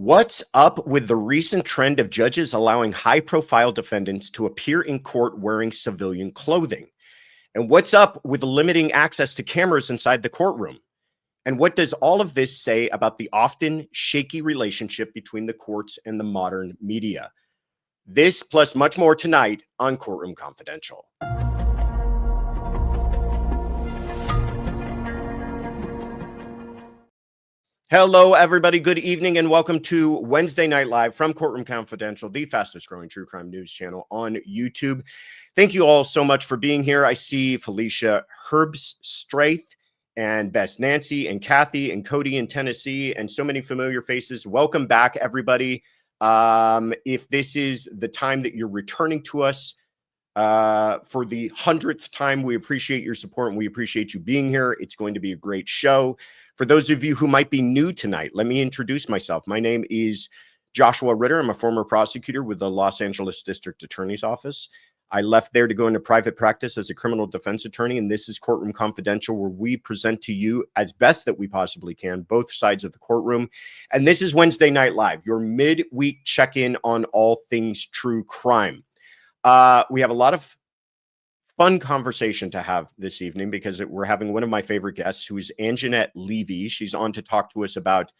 What's up with the recent trend of judges allowing high-profile defendants to appear in court wearing civilian clothing? And what's up with limiting access to cameras inside the courtroom? And what does all of this say about the often shaky relationship between the courts and the modern media? This plus much more tonight on Courtroom Confidential. Hello, everybody. Good evening and welcome to Wednesday Night Live from Courtroom Confidential, the fastest growing true crime news channel on YouTube. Thank you all so much for being here. I see Felicia Herbstraith and Bess Nancy and Kathy and Cody in Tennessee and so many familiar faces. Welcome back, everybody. If this is the time that you're returning to us for the 100th time, we appreciate your support and we appreciate you being here. It's going to be a great show. For those of you who might be new tonight, let me introduce myself. My name is Joshua Ritter. I'm a former prosecutor with the Los Angeles District Attorney's Office. I left there to go into private practice as a criminal defense attorney, and this is Courtroom Confidential, where we present to you as best that we possibly can both sides of the courtroom. And this is Wednesday Night Live, your midweek check-in on all things true crime. We have a lot of fun conversation to have this evening because we're having one of my favorite guests, who is Anjanette Levy. She's on to talk to us about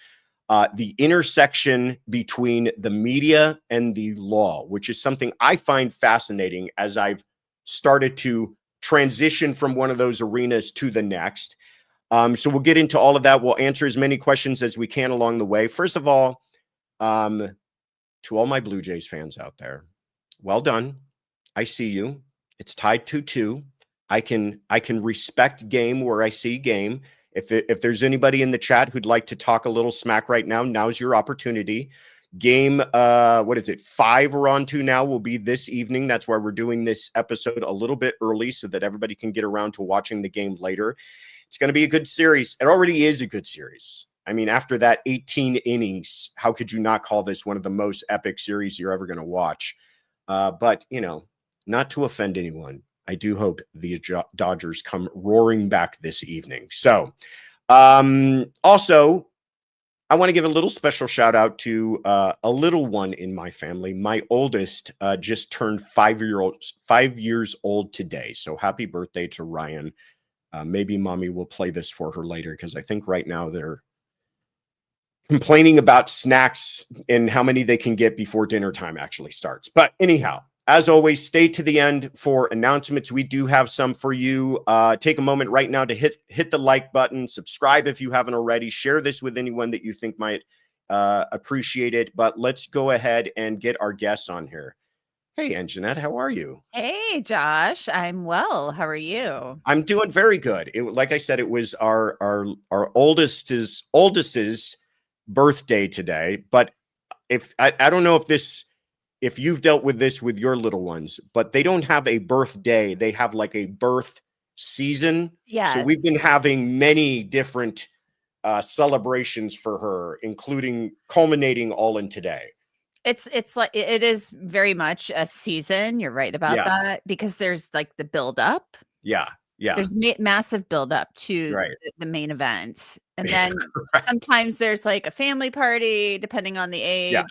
the intersection between the media and the law, which is something I find fascinating as I've started to transition from one of those arenas to the next. So we'll get into all of that. We'll answer as many questions as we can along the way. First of all, to all my Blue Jays fans out there, well done. I see you. It's tied 2-2. I can respect game where I see game. If there's anybody in the chat who'd like to talk a little smack right now, now's your opportunity. Game, what is it? 5 we're on to now will be this evening. That's why we're doing this episode a little bit early so that everybody can get around to watching the game later. It's going to be a good series. It already is a good series. I mean, after that 18 innings, how could you not call this one of the most epic series you're ever going to watch? But, you know, not to offend anyone, I do hope the Dodgers come roaring back this evening. So, also, I want to give a little special shout out to a little one in my family. My oldest just turned 5 years old today. So happy birthday to Ryan. Maybe mommy will play this for her later because I think right now they're complaining about snacks and how many they can get before dinner time actually starts. But anyhow, as always, stay to the end for announcements. We do have some for you. Take a moment right now to hit the like button, subscribe if you haven't already, share this with anyone that you think might appreciate it. But let's go ahead and get our guests on here. Hey, Anjanette, how are you? Hey, Josh, I'm well. How are you? I'm doing very good. Like I said, it was our oldest's birthday today. But if I don't know if you've dealt with this with your little ones, but they don't have a birthday. They have like a birth season. Yes. So we've been having many different celebrations for her, including culminating all in today. It's like it is very much a season. You're right about that because there's like the build up. Yeah. There's massive build up to the main event. And then sometimes there's like a family party, depending on the age. Yeah.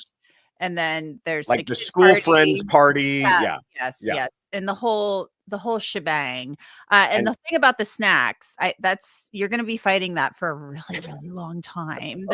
And then there's like the school friends party. Yes. And the whole shebang. And the thing about the snacks, you're going to be fighting that for a really, really long time.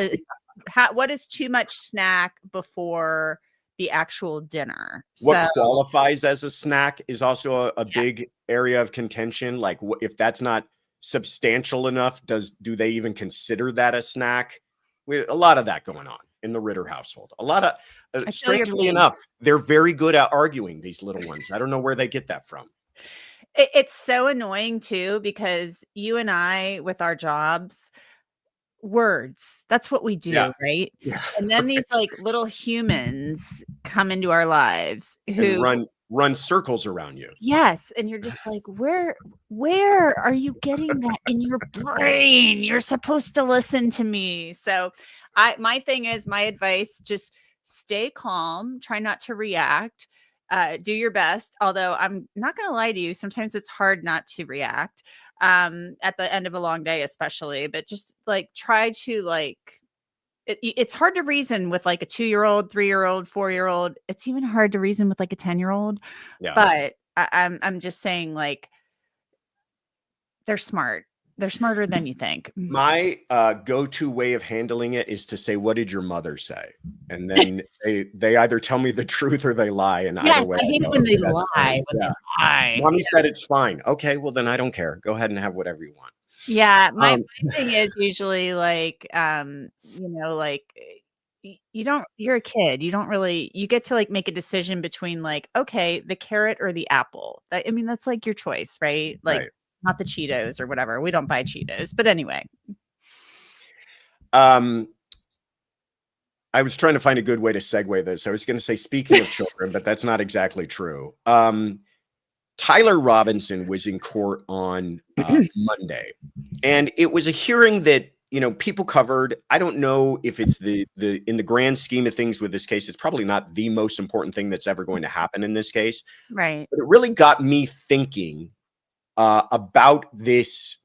What is too much snack before the actual dinner? What qualifies as a snack is also a big area of contention. Like if that's not substantial enough, do they even consider that a snack? A lot of that going on in the Ritter household. A lot of, strangely enough, they're very good at arguing, these little ones. I don't know where they get that from. It's so annoying too, because you and I, with our jobs, words, that's what we do, right? Yeah. And then these like little humans come into our lives who run circles around you. Yes. And you're just like, where are you getting that in your brain? You're supposed to listen to me. So my thing is, my advice, just stay calm, try not to react, do your best. Although I'm not going to lie to you, sometimes it's hard not to react at the end of a long day, especially, but just like try to like it's hard to reason with like a 2-year-old, 3-year-old, 4-year-old. It's even hard to reason with like a 10-year-old. Yeah. But I'm just saying, like, they're smart. They're smarter than you think. My go-to way of handling it is to say, "What did your mother say?" And then they either tell me the truth or they lie, and either Yes, way, I I hate it go, when they "Okay, that's lie. fine." When they Yeah. lie. Mommy said it's fine. Okay, well, then I don't care. Go ahead and have whatever you want. Yeah, my Um, thing is usually like, like, you're a kid. You don't really you get to, like, make a decision between, like, okay, the carrot or the apple. I mean, that's, like, your choice, right? Like, right. not the Cheetos or whatever. We don't buy Cheetos, but anyway. Um, I was trying to find a good way to segue this. I was gonna say, speaking of children, but that's not exactly true. Tyler Robinson was in court on Monday, and it was a hearing that people covered. I don't know if it's the in the grand scheme of things with this case, it's probably not the most important thing that's ever going to happen in this case, Right. but it really got me thinking about this,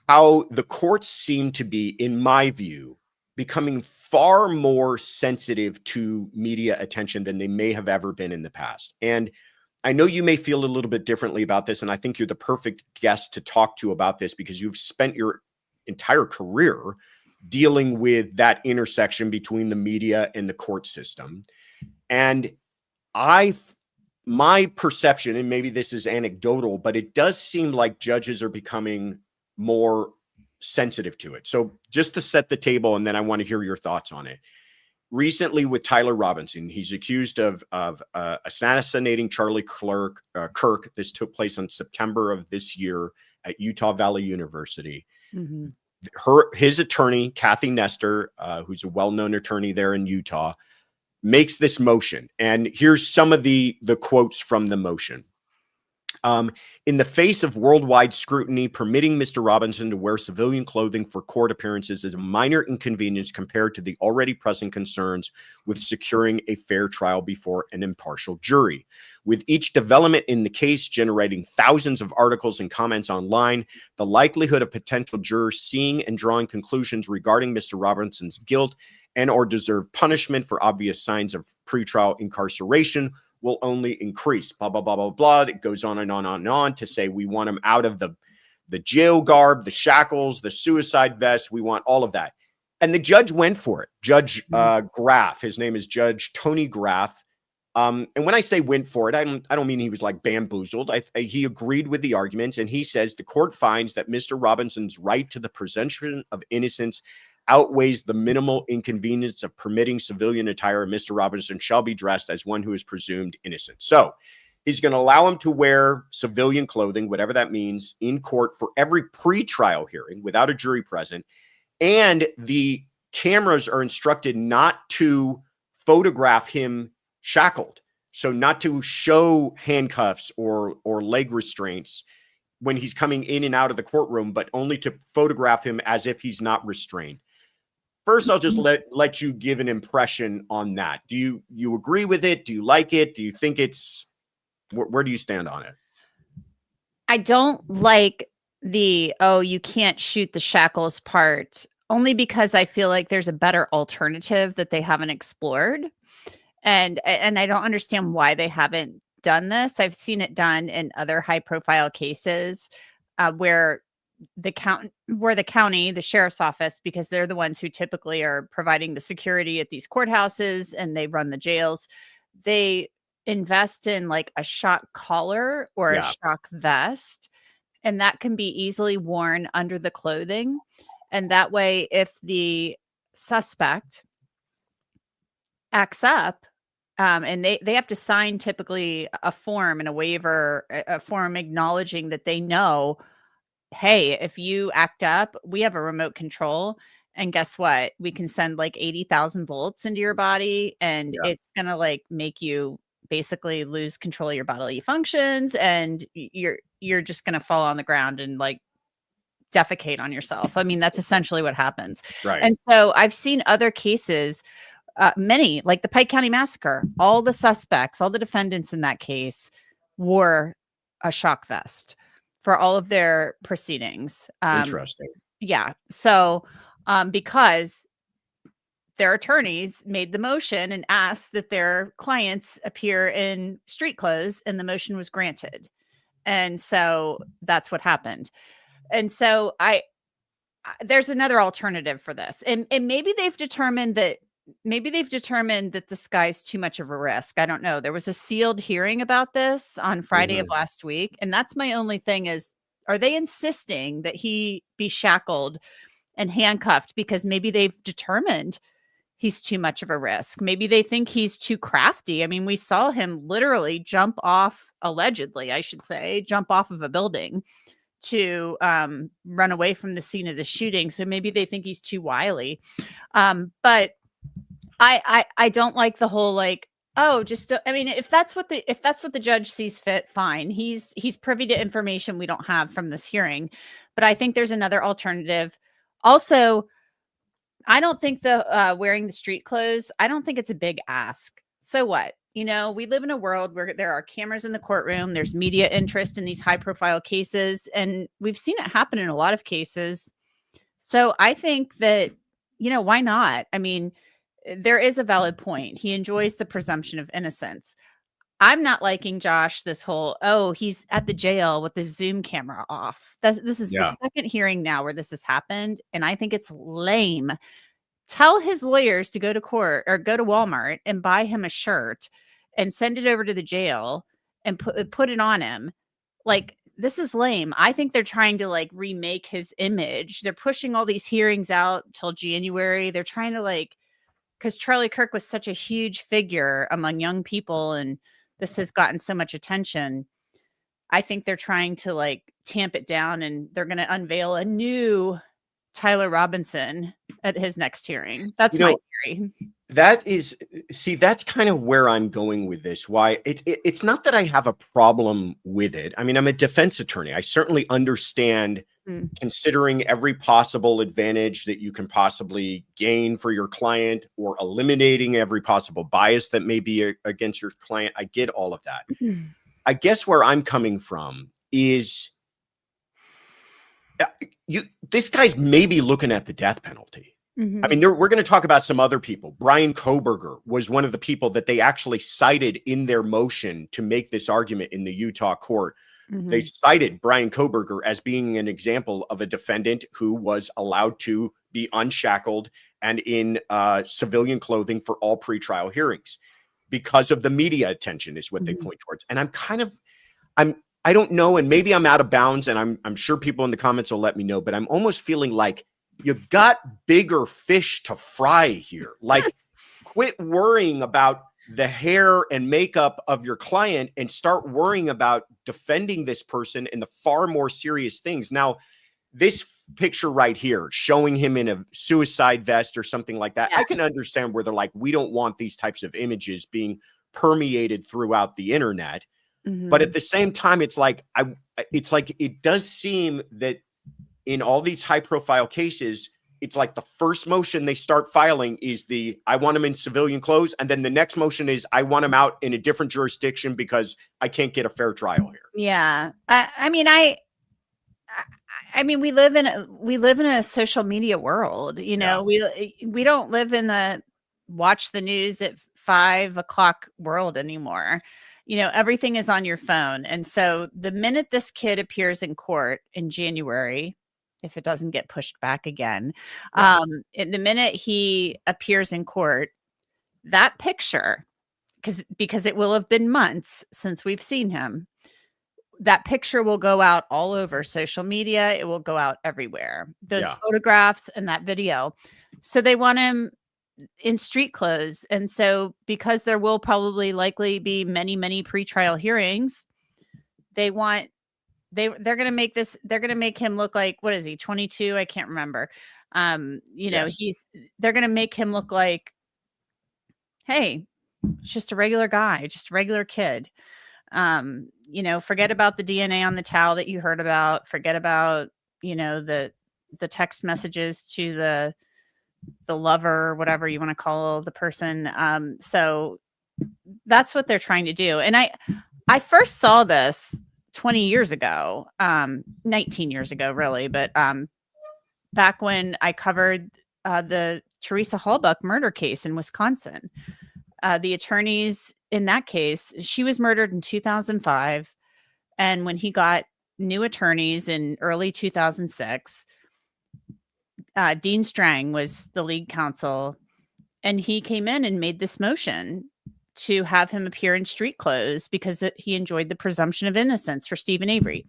how the courts seem to be, in my view, becoming far more sensitive to media attention than they may have ever been in the past. And I know you may feel a little bit differently about this, and I think you're the perfect guest to talk to about this because you've spent your entire career dealing with that intersection between the media and the court system. And I, my perception, and maybe this is anecdotal, but it does seem like judges are becoming more sensitive to it. So just to set the table, and then I want to hear your thoughts on it. Recently, with Tyler Robinson, he's accused of assassinating Charlie Kirk. This took place in September of this year at Utah Valley University. Mhm. His attorney, Kathy Nestor, who's a well-known attorney there in Utah, makes this motion. And here's some of the quotes from the motion. In the face of worldwide scrutiny, permitting Mr. Robinson to wear civilian clothing for court appearances is a minor inconvenience compared to the already present concerns with securing a fair trial before an impartial jury. With each development in the case generating thousands of articles and comments online, the likelihood of potential jurors seeing and drawing conclusions regarding Mr. Robinson's guilt and or deserved punishment for obvious signs of pretrial incarceration will only increase. Blah, blah, blah, blah, blah. It goes on and on and on to say we want him out of the jail garb, the shackles, the suicide vest. We want all of that. And the judge went for it. Judge Graff, his name is Judge Tony Graff. And when I say went for it, I don't mean he was like bamboozled. He agreed with the arguments, and he says the court finds that Mr. Robinson's right to the presumption of innocence outweighs the minimal inconvenience of permitting civilian attire. Mr. Robinson shall be dressed as one who is presumed innocent. So he's going to allow him to wear civilian clothing, whatever that means, in court for every pretrial hearing without a jury present. And the cameras are instructed not to photograph him shackled. So not to show handcuffs or leg restraints when he's coming in and out of the courtroom, but only to photograph him as if he's not restrained. First, I'll just let you give an impression on that. Do you agree with it? Do you like it? Do you think it's where do you stand on it? I don't like you can't shoot the shackles part, only because I feel like there's a better alternative that they haven't explored. And I don't understand why they haven't done this. I've seen it done in other high profile cases where the county, the sheriff's office, because they're the ones who typically are providing the security at these courthouses and they run the jails, they invest in like a shock collar or a shock vest, and that can be easily worn under the clothing. And that way, if the suspect acts up, and they have to sign typically a form and a waiver, a form acknowledging that they know, hey, if you act up, we have a remote control. And guess what? We can send like 80,000 volts into your body, and it's going to like make you basically lose control of your bodily functions. And you're just going to fall on the ground and like defecate on yourself. I mean, that's essentially what happens. Right. And so I've seen other cases, many, like the Pike County Massacre, all the suspects, all the defendants in that case wore a shock vest for all of their proceedings. Interesting. Yeah. So, because their attorneys made the motion and asked that their clients appear in street clothes, and the motion was granted. And so that's what happened. And so there's another alternative for this. And maybe they've determined that this guy's too much of a risk. I don't know. There was a sealed hearing about this on Friday of last week. And that's my only thing is, are they insisting that he be shackled and handcuffed because maybe they've determined he's too much of a risk? Maybe they think he's too crafty. I mean, we saw him literally allegedly, I should say, jump off of a building to run away from the scene of the shooting. So maybe they think he's too wily. But I don't like the whole like, oh, I mean, if that's what the judge sees fit, fine. He's privy to information we don't have from this hearing. But I think there's another alternative. Also, I don't think the wearing the street clothes, I don't think it's a big ask. So what? You know, we live in a world where there are cameras in the courtroom. There's media interest in these high profile cases. And we've seen it happen in a lot of cases. So I think that, you know, why not? I mean, there is a valid point. He enjoys the presumption of innocence. I'm not liking, Josh, this whole, oh, he's at the jail with the Zoom camera off. This is the second hearing now where this has happened. And I think it's lame. Tell his lawyers to go to court or go to Walmart and buy him a shirt and send it over to the jail and put it on him. Like, this is lame. I think they're trying to like remake his image. They're pushing all these hearings out till January. They're trying to like, because Charlie Kirk was such a huge figure among young people and this has gotten so much attention. I think they're trying to like tamp it down, and they're going to unveil a new Tyler Robinson at his next hearing. That's my theory. That's kind of where I'm going with this. Why it's not that I have a problem with it. I mean, I'm a defense attorney. I certainly understand considering every possible advantage that you can possibly gain for your client or eliminating every possible bias that may be against your client. I get all of that. I guess where I'm coming from is this guy's maybe looking at the death penalty. I mean, we're going to talk about some other people. Brian Koberger was one of the people that they actually cited in their motion to make this argument in the Utah court. They cited Brian Koberger as being an example of a defendant who was allowed to be unshackled and in civilian clothing for all pretrial hearings because of the media attention is what they point towards. And I don't know, and maybe I'm out of bounds, and I'm sure people in the comments will let me know, but I'm almost feeling like you got bigger fish to fry here. Like, quit worrying about the hair and makeup of your client and start worrying about defending this person in the far more serious things. Now, this picture right here, showing him in a suicide vest or something like that, I can understand where they're like, we don't want these types of images being permeated throughout the internet. But at the same time, it's like it does seem that in all these high profile cases, it's like the first motion they start filing is I want him in civilian clothes. And then the next motion is I want him out in a different jurisdiction because I can't get a fair trial here. Yeah. I mean, we live in a social media world, you know, we don't live in the watch the news at 5 o'clock world anymore. You know, everything is on your phone. And so the minute this kid appears in court in January, if it doesn't get pushed back again, the minute he appears in court, that picture, because it will have been months since we've seen him, that picture will go out all over social media. It will go out everywhere. Those photographs and that video. So they want him in street clothes. And so because there will probably likely be many, many pretrial hearings, they're going to make him look like, what is he, 22? I can't remember. You know, they're going to make him look like, hey, just a regular guy, just a regular kid. You know, forget about the DNA on the towel that you heard about. Forget about, you know, the text messages to the lover, whatever you want to call the person. So that's what they're trying to do. And I first saw this 20 years ago, 19 years ago, really. But back when I covered the Teresa Halbach murder case in Wisconsin. The attorneys in that case, she was murdered in 2005. And when he got new attorneys in early 2006, Dean Strang was the lead counsel, and he came in and made this motion to have him appear in street clothes because he enjoyed the presumption of innocence for Stephen Avery.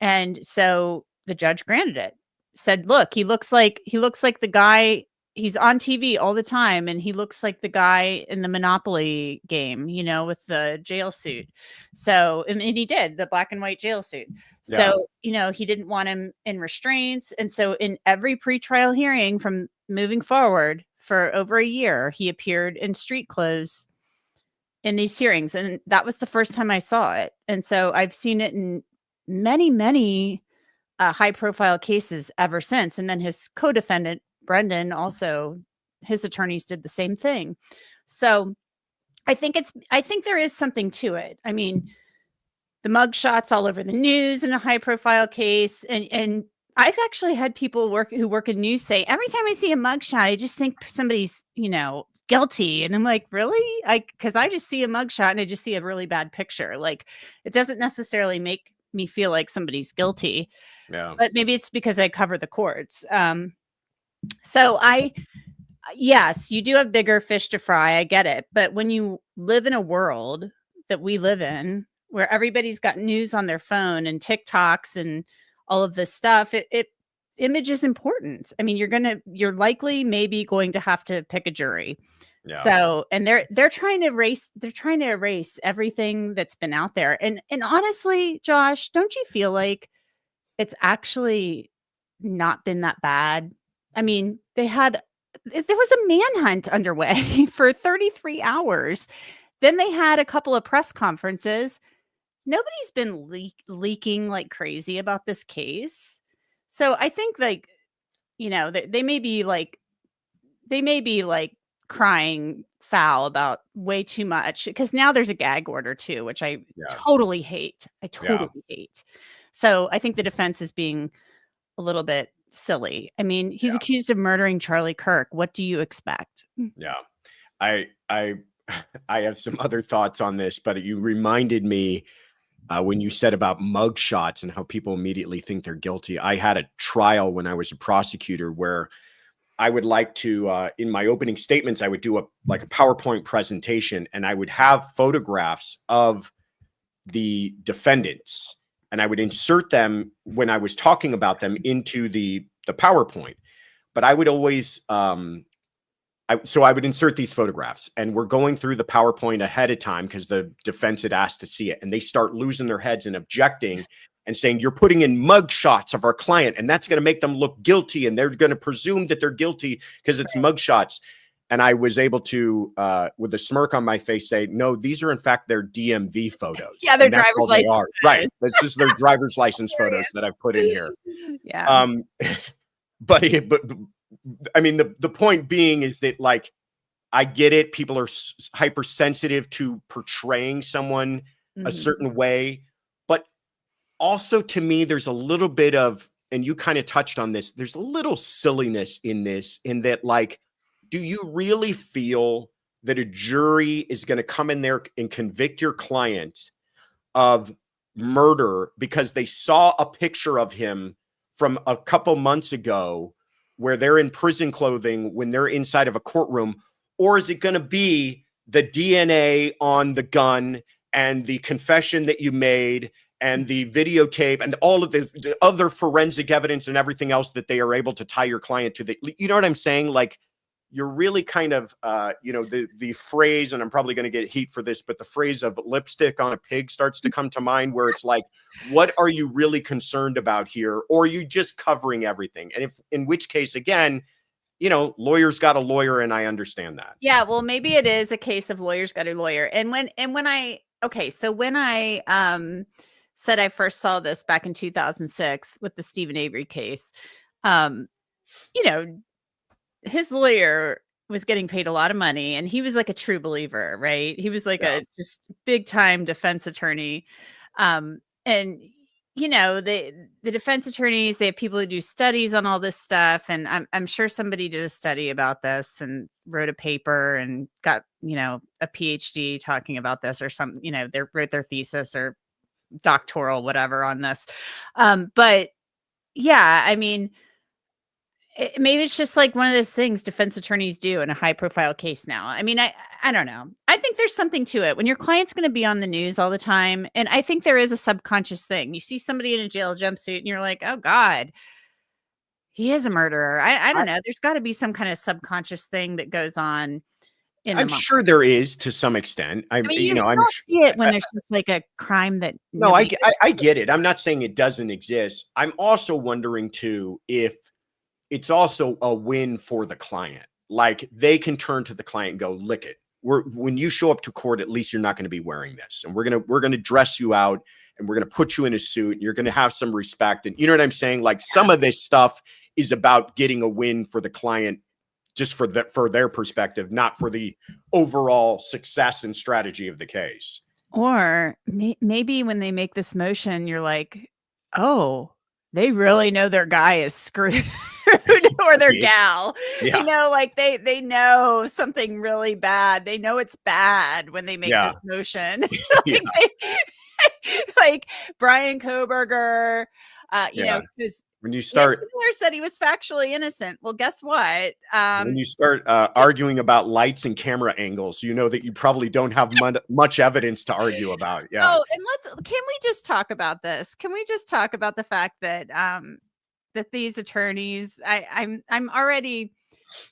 And so the judge granted it, said, look, he looks like the guy, he's on TV all the time, and he looks like the guy in the Monopoly game, with the jail suit. So, and he did, the black and white jail suit. So, he didn't want him in restraints. And so in every pretrial hearing from moving forward for over a year, he appeared in street clothes in these hearings. And that was the first time I saw it. And so I've seen it in many, many high profile cases ever since. And then his co-defendant, Brendan, also, his attorneys did the same thing. So I think there is something to it. I mean, the mug shots all over the news in a high profile case. And I've actually had people who work in news say, every time I see a mug shot, I just think somebody's, guilty. And I'm like, really? Because I just see a mug shot and I just see a really bad picture. Like, it doesn't necessarily make me feel like somebody's guilty. Yeah. But maybe it's because I cover the courts. So yes, you do have bigger fish to fry. I get it. But when you live in a world that we live in, where everybody's got news on their phone and TikToks and all of this stuff, image is important. I mean, you're likely maybe going to have to pick a jury. Yeah. So, and they're trying to erase everything that's been out there. And honestly, Josh, don't you feel like it's actually not been that bad? I mean, there was a manhunt underway for 33 hours. Then they had a couple of press conferences. Nobody's been leaking like crazy about this case. So I think they may be like crying foul about way too much, because now there's a gag order too, which I totally hate. Hate. So I think the defense is being a little bit silly. I mean, he's accused of murdering Charlie Kirk. What do you expect? Yeah. I have some other thoughts on this, but you reminded me when you said about mug shots and how people immediately think they're guilty. I had a trial when I was a prosecutor where I would like to, in my opening statements, I would do a PowerPoint presentation, and I would have photographs of the defendants, and I would insert them when I was talking about them into the PowerPoint. But I would always, so I would insert these photographs, and we're going through the PowerPoint ahead of time because the defense had asked to see it, and they start losing their heads and objecting and saying, you're putting in mug shots of our client, and that's going to make them look guilty, and they're going to presume that they're guilty because it's mug shots. And I was able to, with a smirk on my face, say, no, these are in fact their DMV photos. Yeah, their driver's license. Right. This is their driver's license photos that I've put in here. Yeah. But I mean, the point being is that, like, I get it. People are hypersensitive to portraying someone a certain way. But also, to me, there's a little bit of, and you kind of touched on this, there's a little silliness in this, in that, like, do you really feel that a jury is going to come in there and convict your client of murder because they saw a picture of him from a couple months ago where they're in prison clothing when they're inside of a courtroom? Or is it going to be the DNA on the gun and the confession that you made and the videotape and all of the other forensic evidence and everything else that they are able to tie your client to? You know what I'm saying? Like, you're really kind of, the phrase, and I'm probably going to get heat for this, but the phrase of lipstick on a pig starts to come to mind, where it's like, what are you really concerned about here? Or are you just covering everything? And in which case, again, lawyers got a lawyer, and I understand that. Yeah, well, maybe it is a case of lawyers got a lawyer. And when I said I first saw this back in 2006 with the Stephen Avery case, his lawyer was getting paid a lot of money, and he was like a true believer, right? He was like a just big time defense attorney. And you know, the defense attorneys, they have people who do studies on all this stuff, and I'm sure somebody did a study about this and wrote a paper and got, you know, a PhD talking about this or something, you know, they wrote their thesis or doctoral whatever on this. But yeah, I mean, maybe it's just like one of those things defense attorneys do in a high profile case now. I mean, I don't know. I think there's something to it when your client's going to be on the news all the time. And I think there is a subconscious thing. You see somebody in a jail jumpsuit and you're like, oh God, he is a murderer. I don't know. There's got to be some kind of subconscious thing that goes on in the I'm moment. sure there is to some extent. I mean, You know, you I'm don't sure. see it when there's just like a crime that No, I, nobody. I get it. I'm not saying it doesn't exist. I'm also wondering too if it's also a win for the client. Like they can turn to the client and go, "Lick it. When you show up to court, at least you're not going to be wearing this, and we're gonna dress you out, and we're gonna put you in a suit, and you're gonna have some respect." And you know what I'm saying? Like some of this stuff is about getting a win for the client, just for their perspective, not for the overall success and strategy of the case. Or maybe when they make this motion, you're like, oh, they really know their guy is screwed or their gal. Yeah. You know, like they know something really bad. They know it's bad when they make this motion. Yeah. like Brian Koberger, you know, because when you start Miller said he was factually innocent. Well, guess what? when you start arguing about lights and camera angles, you know that you probably don't have much evidence to argue about. Yeah. Oh, and can we just talk about this? Can we just talk about the fact that that these attorneys, I'm already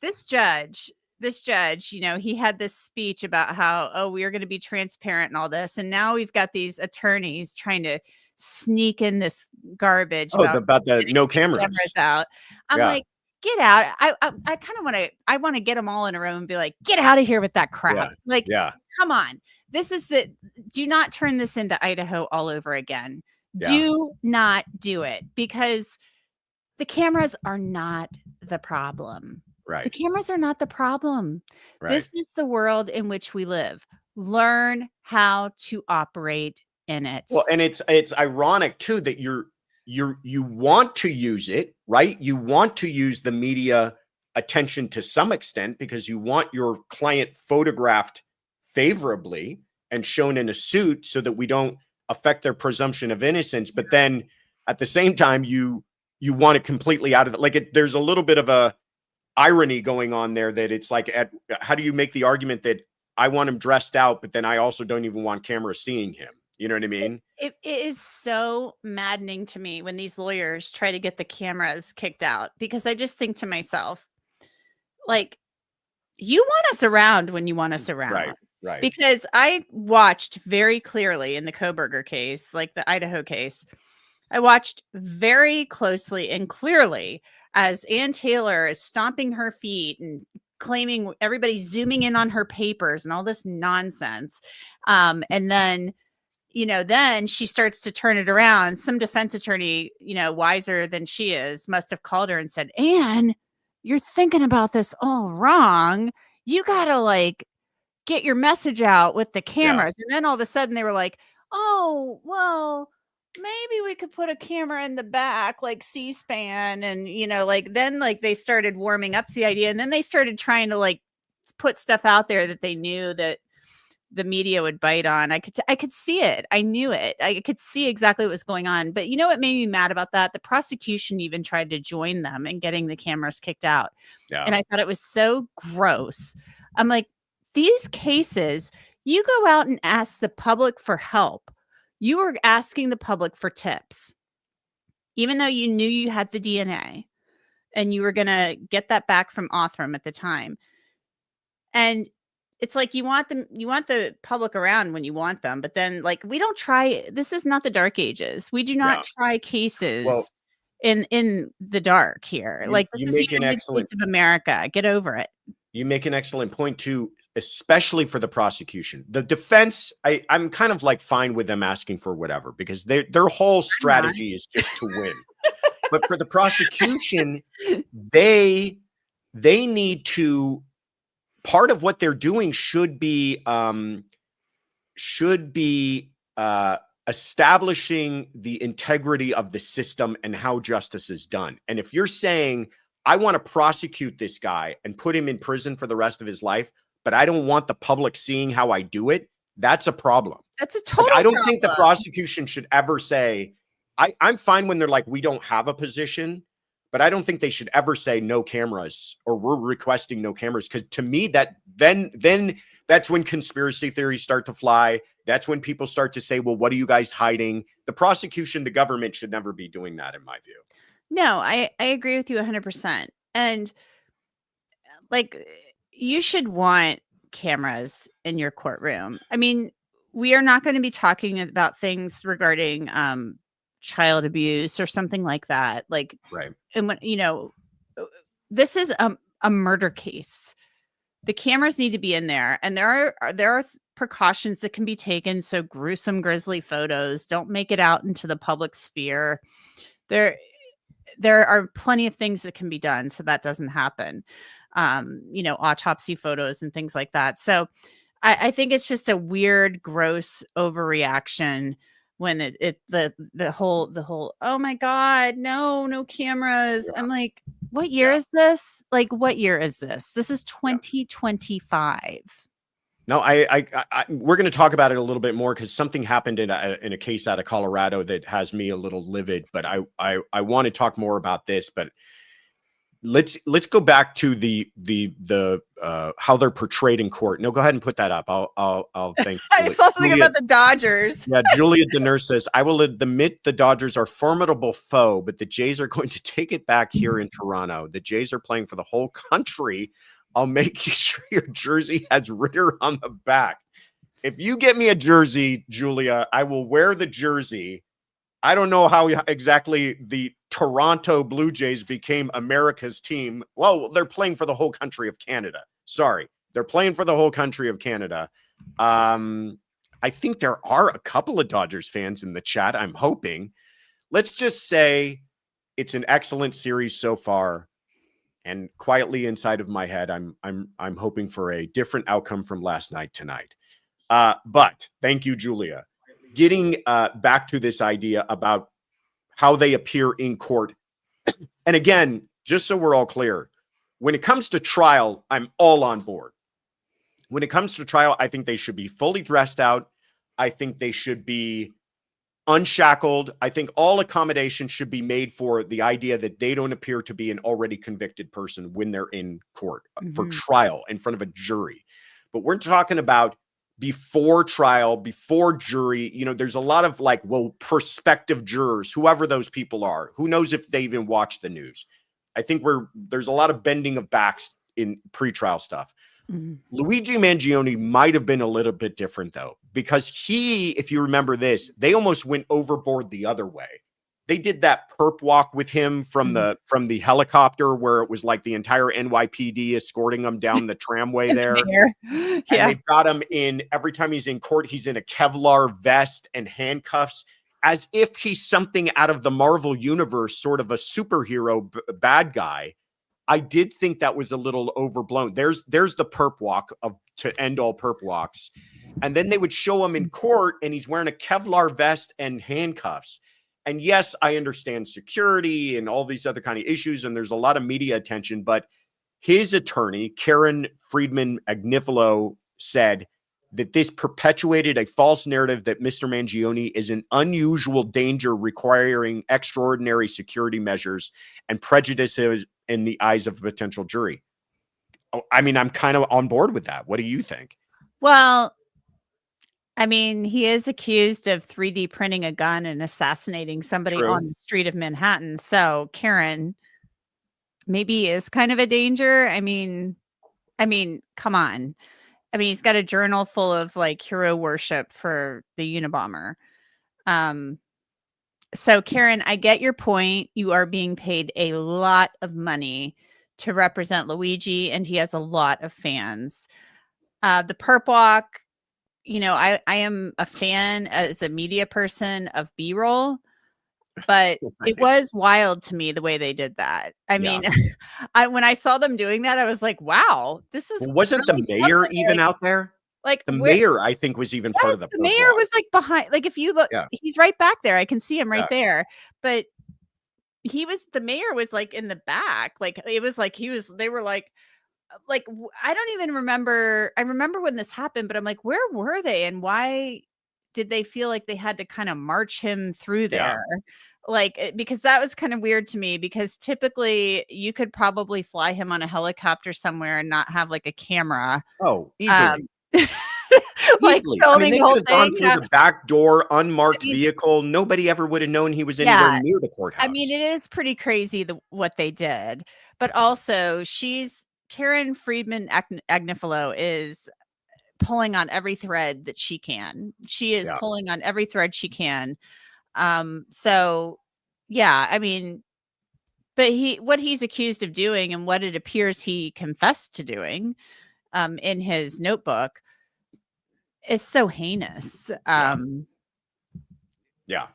this judge, you know, he had this speech about how, oh, we are going to be transparent and all this, and now we've got these attorneys trying to sneak in this garbage about the no cameras out. I'm like, get out. I kind of want to get them all in a row and be like, get out of here with that crap. Like, come on. This is do not turn this into Idaho all over again. Do not do it, because the cameras are not the problem. Right. The cameras are not the problem. Right. This is the world in which we live. Learn how to operate in it. Well, and it's ironic too that you want to use it, right? You want to use the media attention to some extent because you want your client photographed favorably and shown in a suit so that we don't affect their presumption of innocence. But then at the same time, you want it completely out of it. Like there's a little bit of a irony going on there that it's like, how do you make the argument that I want him dressed out, but then I also don't even want cameras seeing him? You know what I mean? It is so maddening to me when these lawyers try to get the cameras kicked out, because I just think to myself, like, you want us around when you want us around. Right. Because I watched very clearly in the Koberger case, like the Idaho case, I watched very closely and clearly as Ann Taylor is stomping her feet and claiming everybody's zooming in on her papers and all this nonsense. And then, you know, then she starts to turn it around. Some defense attorney, you know, wiser than she is, must have called her and said, Ann, you're thinking about this all wrong. You got to like get your message out with the cameras. And then all of a sudden they were like, oh, well, maybe we could put a camera in the back, like C-SPAN. And, you know, like then like they started warming up to the idea. And then they started trying to like put stuff out there that they knew that the media would bite on. I could see it. I knew it. I could see exactly what was going on. But you know what made me mad about that? The prosecution even tried to join them in getting the cameras kicked out. And I thought it was so gross. I'm like, these cases, you go out and ask the public for help. You were asking the public for tips, even though you knew you had the DNA and you were going to get that back from Othram at the time. And it's like you want the public around when you want them, but then like we don't try. This is not the dark ages. We do not try cases in the dark here. Like this is the United States of America. Get over it. You make an excellent point too, especially for the prosecution. The defense, I'm kind of like fine with them asking for whatever because their whole strategy is just to win. But for the prosecution, they need to. Part of what they're doing should be establishing the integrity of the system and how justice is done. And if you're saying, I want to prosecute this guy and put him in prison for the rest of his life, but I don't want the public seeing how I do it, that's a problem. That's a total I don't problem. think the prosecution should ever say, I'm fine when they're like, we don't have a position, but I don't think they should ever say no cameras or we're requesting no cameras. Because to me, that then that's when conspiracy theories start to fly. That's when people start to say, well, what are you guys hiding? The prosecution, the government should never be doing that, in my view. No, I agree with you 100%. And like, you should want cameras in your courtroom. I mean, we are not going to be talking about things regarding child abuse or something like that. Like, right. And when, this is a murder case. The cameras need to be in there, and there are precautions that can be taken so gruesome, grisly photos don't make it out into the public sphere. There are plenty of things that can be done so that doesn't happen. Autopsy photos and things like that. So I think it's just a weird, gross overreaction when the whole, oh my God, no cameras. Yeah. I'm like, what year is this? Like, what year is this? This is 2025. No, we're going to talk about it a little bit more because something happened in a case out of Colorado that has me a little livid. But I want to talk more about this. But let's go back to the how they're portrayed in court. No, go ahead and put that up. I'll think. I saw something about the Dodgers. Yeah, Julia the nurse says, I will admit the Dodgers are a formidable foe, but the Jays are going to take it back here in Toronto. The Jays are playing for the whole country. I'll make sure your jersey has Ritter on the back. If you get me a jersey, Julia, I will wear the jersey. I don't know how exactly the Toronto Blue Jays became America's team. Well, they're playing for the whole country of Canada. Sorry. They're playing for the whole country of Canada. I think there are a couple of Dodgers fans in the chat. I'm hoping. Let's just say it's an excellent series so far. And quietly inside of my head, I'm hoping for a different outcome from last night tonight. But thank you, Julia. Getting back to this idea about how they appear in court. And again, just so we're all clear, when it comes to trial, I'm all on board. When it comes to trial, I think they should be fully dressed out. I think they should be unshackled. I think all accommodation should be made for the idea that they don't appear to be an already convicted person when they're in court for trial in front of a jury. But we're talking about before trial, before jury. There's a lot of prospective jurors, whoever those people are. Who knows if they even watch the news? I think there's a lot of bending of backs in pretrial stuff. Luigi Mangione might have been a little bit different, though, because if you remember this, they almost went overboard the other way. They did that perp walk with him from the helicopter where it was like the entire NYPD escorting him down the tramway there. Yeah. And they've got him in, every time he's in court, he's in a Kevlar vest and handcuffs as if he's something out of the Marvel universe, sort of a superhero bad guy. I did think that was a little overblown. There's the perp walk to end all perp walks. And then they would show him in court and he's wearing a Kevlar vest and handcuffs. And yes, I understand security and all these other kind of issues. And there's a lot of media attention, but his attorney, Karen Friedman Agnifilo, said that this perpetuated a false narrative that Mr. Mangione is an unusual danger requiring extraordinary security measures and prejudices in the eyes of a potential jury. I mean, I'm kind of on board with that. What do you think? Well, I mean, he is accused of 3D printing a gun and assassinating somebody on the street of Manhattan. So Karen maybe is kind of a danger. I mean, come on. I mean, he's got a journal full of hero worship for the Unabomber. So Karen, I get your point. You are being paid a lot of money to represent Luigi, and he has a lot of fans. The perp walk, I am a fan as a media person of B-roll, but it was wild to me the way they did that. I mean, when I saw them doing that, I was like, wow, this is. Wasn't really the mayor even out there? Like The where mayor, I think, was even part yes, of the the mayor vlog. was like behind. Like if you look, Yeah. he's right back there. I can see him right Yeah. there. But the mayor was like in the back. Like it was like they were like I don't even remember. I remember when this happened, but I'm like, where were they and why did they feel like they had to kind of march him through Yeah. there? Like because that was kind of weird to me because typically you could probably fly him on a helicopter somewhere and not have like a camera. Oh, Um easily. like Easily. I mean, filming they the could whole have gone thing. through the back door, I unmarked mean, vehicle. Nobody ever would have known he was anywhere yeah. near the I mean, courthouse. it is pretty crazy what they did, but also Karen Friedman Agnifilo is pulling on every thread that she can. She is Yeah. pulling on every thread she can. So yeah, I mean, but what he's accused of doing and what it appears he confessed to doing, in his notebook is so heinous. Yeah. Yeah.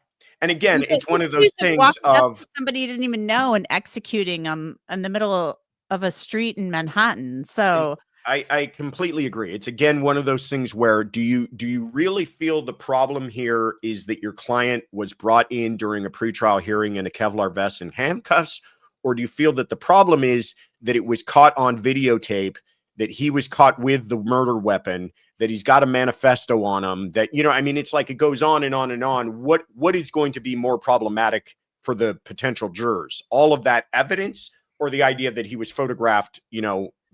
And again, He's it's one of those accused of things walking up of, to somebody he didn't even know and executing them in the middle of a street in Manhattan. and So I completely agree. It's again one of those things where do you really feel the problem here is that your client was brought in during a pretrial hearing in a Kevlar vest and handcuffs, or do you feel that the problem is that it was caught on videotape, that he was caught with the murder weapon, that he's got a manifesto on him, that I mean, it's like it goes on and on and on. What is going to be more problematic for the potential jurors? All of that evidence or the idea that he was photographed,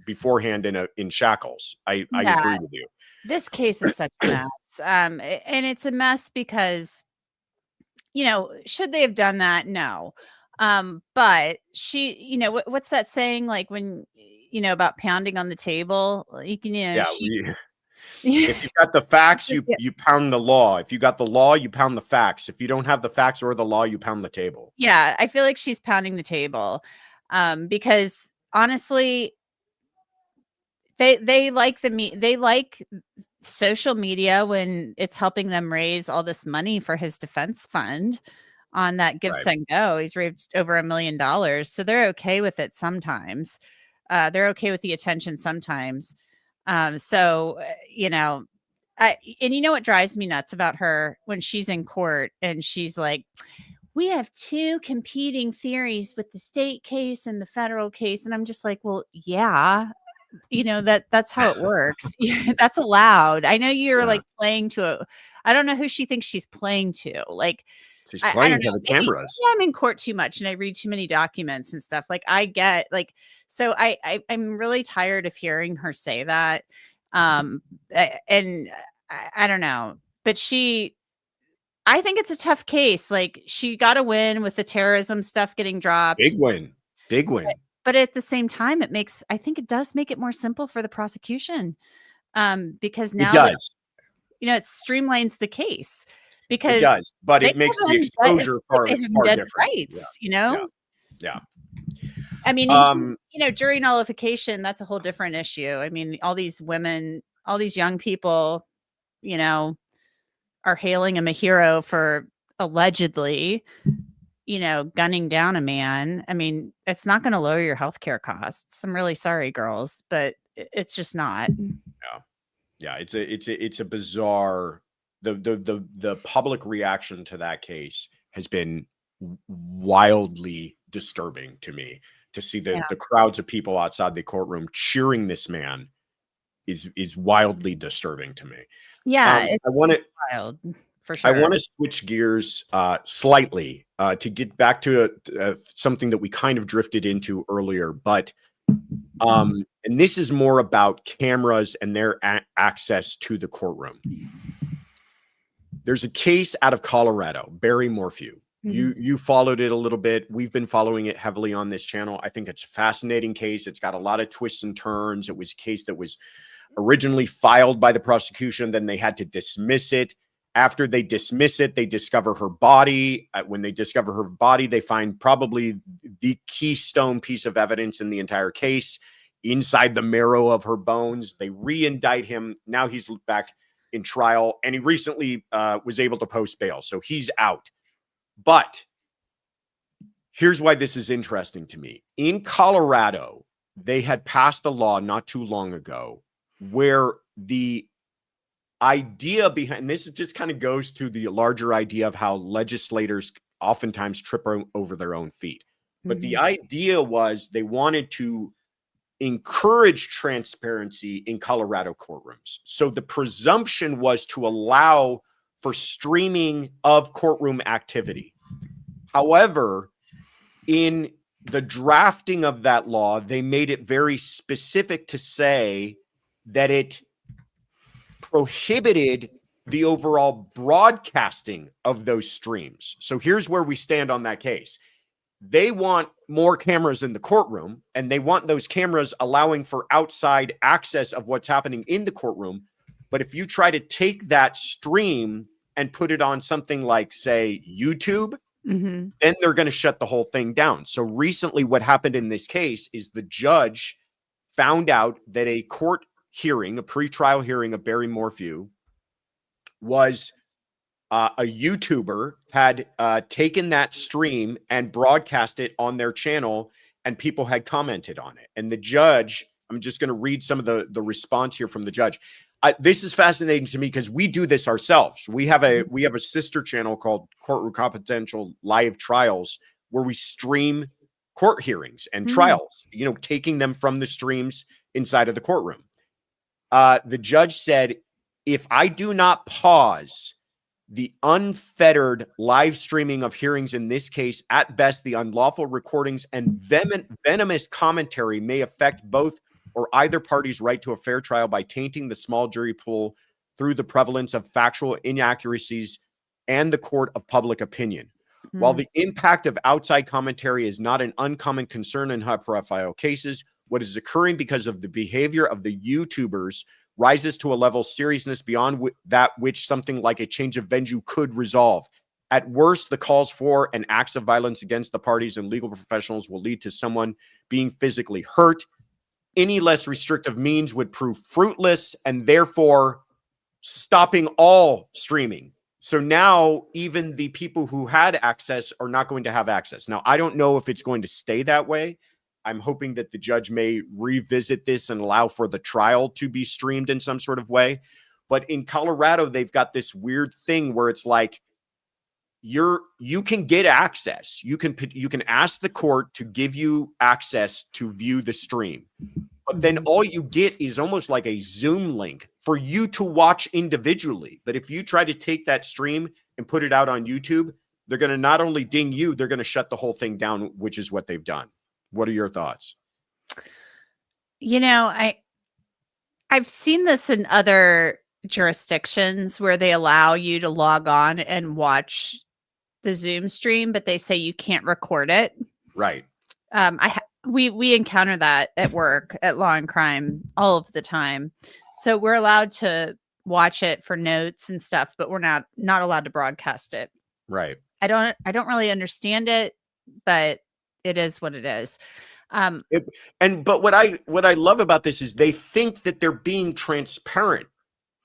beforehand in shackles? I yeah, agree with you. this case is such a mess. And it's a mess because, should they have done that? No. But what's that saying? Like when, about pounding on the table, like, Yeah, she, if you've got the facts, yeah, you pound the law. If you got the law, you pound the facts. If you don't have the facts or the law, you pound the table. yeah, I feel like she's pounding the table. Because honestly, they like they like social media when it's helping them raise all this money for his defense fund on that Give Right. Send Go. He's raised over $1 million. So they're okay with it sometimes. They're okay with the attention sometimes. So, and you know what drives me nuts about her when she's in court and she's like, we have two competing theories with the state case and the federal case. And I'm just like, well, yeah, that's how it works. That's allowed. I know you're Yeah. like playing to I don't know who she thinks she's playing to. Like, She's I don't playing to know. the Maybe cameras. I'm in court too much and I read too many documents and stuff. Like I get like, so I'm really tired of hearing her say that. And I don't know, but I think it's a tough case. Like she got to win with the terrorism stuff getting dropped. Big win. Big But, win. but at the same time, I think it does make it more simple for the prosecution. Because It now that, does. it streamlines the case It because does. But they it makes have the it's exposure like far, they have far dead different. Yeah. rights, Yeah. Yeah. I mean, Um, jury nullification, that's a whole different issue. I mean, all these women, all these young people, are hailing him a hero for allegedly, gunning down a man. I mean, it's not going to lower your healthcare costs. I'm really sorry, girls, but it's just not. yeah. Yeah. It's a bizarre, the public reaction to that case has been wildly disturbing to me. To see Yeah. the crowds of people outside the courtroom cheering this man is wildly disturbing to me. Yeah, I want to it's wild for I sure. want to switch gears slightly to get back to something that we kind of drifted into earlier, but and this is more about cameras and their access to the courtroom. There's a case out of Colorado, Barry Morphew. You followed it a little bit. We've been following it heavily on this channel. I think it's a fascinating case. It's got a lot of twists and turns. It was a case that was originally filed by the prosecution. Then they had to dismiss it. After they dismiss it, they discover her body. When they discover her body, they find probably the keystone piece of evidence in the entire case inside the marrow of her bones. They re-indict him. Now he's back in trial, and he recently was able to post bail. So he's out. But here's why this is interesting to me. In Colorado, they had passed a law not too long ago where the idea behind this, just kind of goes to the larger idea of how legislators oftentimes trip over their own feet. But the idea was they wanted to encourage transparency in Colorado courtrooms. So the presumption was to allow for streaming of courtroom activity. However, in the drafting of that law, they made it very specific to say that it prohibited the overall broadcasting of those streams. So here's where we stand on that case. They want more cameras in the courtroom, and they want those cameras allowing for outside access of what's happening in the courtroom. But if you try to take that stream and put it on something like, say, YouTube, then they're going to shut the whole thing down. So recently what happened in this case is the judge found out that a court hearing, a pretrial hearing of Barry Morphew, was a YouTuber had taken that stream and broadcast it on their channel, and people had commented on it. And the judge, I'm just going to read some of the response here from the judge. This is fascinating to me because we do this ourselves. We have a sister channel called Courtroom Confidential Live Trials, where we stream court hearings and trials, taking them from the streams inside of the courtroom. The judge said, if I do not pause the unfettered live streaming of hearings in this case, at best, the unlawful recordings and venomous commentary may affect both or either party's right to a fair trial by tainting the small jury pool through the prevalence of factual inaccuracies and the court of public opinion. While the impact of outside commentary is not an uncommon concern in high-profile cases, what is occurring because of the behavior of the YouTubers rises to a level of seriousness beyond that which something like a change of venue could resolve. At worst, the calls for and acts of violence against the parties and legal professionals will lead to someone being physically hurt. Any less restrictive means would prove fruitless and therefore stopping all streaming. So now even the people who had access are not going to have access. Now, I don't know if it's going to stay that way. I'm hoping that the judge may revisit this and allow for the trial to be streamed in some sort of way. But in Colorado, they've got this weird thing where it's like you can get access. You can ask the court to give you access to view the stream. But then all you get is almost like a Zoom link for you to watch individually. But if you try to take that stream and put it out on YouTube, they're going to not only ding you, they're going to shut the whole thing down, which is what they've done. What are your thoughts? I've seen this in other jurisdictions where they allow you to log on and watch the Zoom stream, but they say you can't record it. Right. We encounter that at work at Law and Crime all of the time. So we're allowed to watch it for notes and stuff, but we're not allowed to broadcast it. Right. I don't really understand it, but it is what it is. But what I love about this is they think that they're being transparent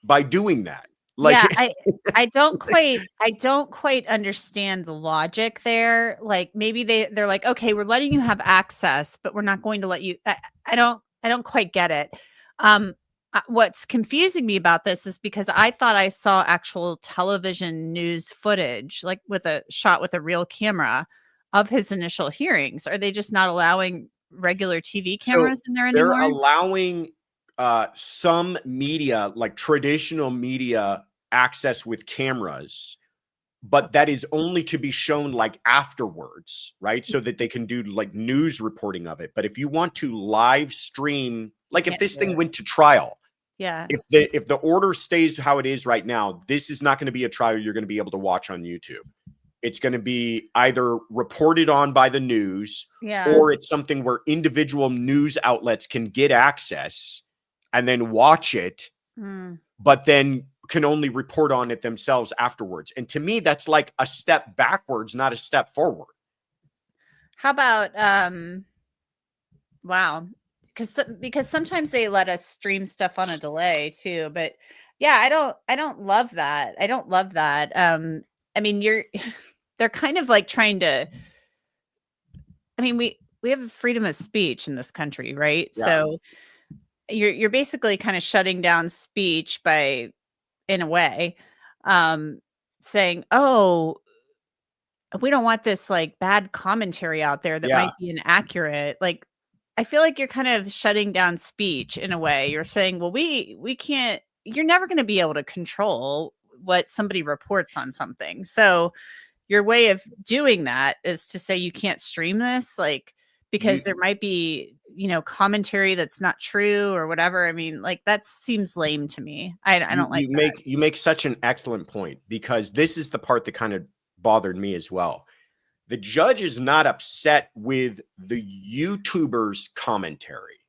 by doing that. Like, yeah, I don't quite understand the logic there. Like maybe they're like, okay, we're letting you have access, but we're not going to let you. I don't quite get it. What's confusing me about this is because I thought I saw actual television news footage, like with a shot with a real camera of his initial hearings. Are they just not allowing regular TV cameras in there anymore? They're allowing some media, like traditional media, access with cameras, but that is only to be shown like afterwards, right? So that they can do like news reporting of it. But if you want to live stream, like if this thing went to trial, if the order stays how it is right now, this is not going to be a trial you're going to be able to watch on YouTube. It's going to be either reported on by the news, or it's something where individual news outlets can get access and then watch it, but then can only report on it themselves afterwards. And to me, that's like a step backwards, not a step forward. How about, wow. Because sometimes they let us stream stuff on a delay too, but yeah, I don't love that. I don't love that. I mean, they're kind of like trying to, I mean, we have freedom of speech in this country, right? Yeah. So you're basically kind of shutting down speech by in a way, saying, "Oh, we don't want this like bad commentary out there that Yeah. might be inaccurate." Like, I feel like you're kind of shutting down speech in a way. You're saying, "Well, we can't. You're never going to be able to control what somebody reports on something." So your way of doing that is to say you can't stream this, like, because You there might be, commentary that's not true or whatever. I mean, like, that seems lame to me. I you don't like you that. make such an excellent point, because this is the part that kind of bothered me as well. The judge is not upset with the YouTuber's commentary.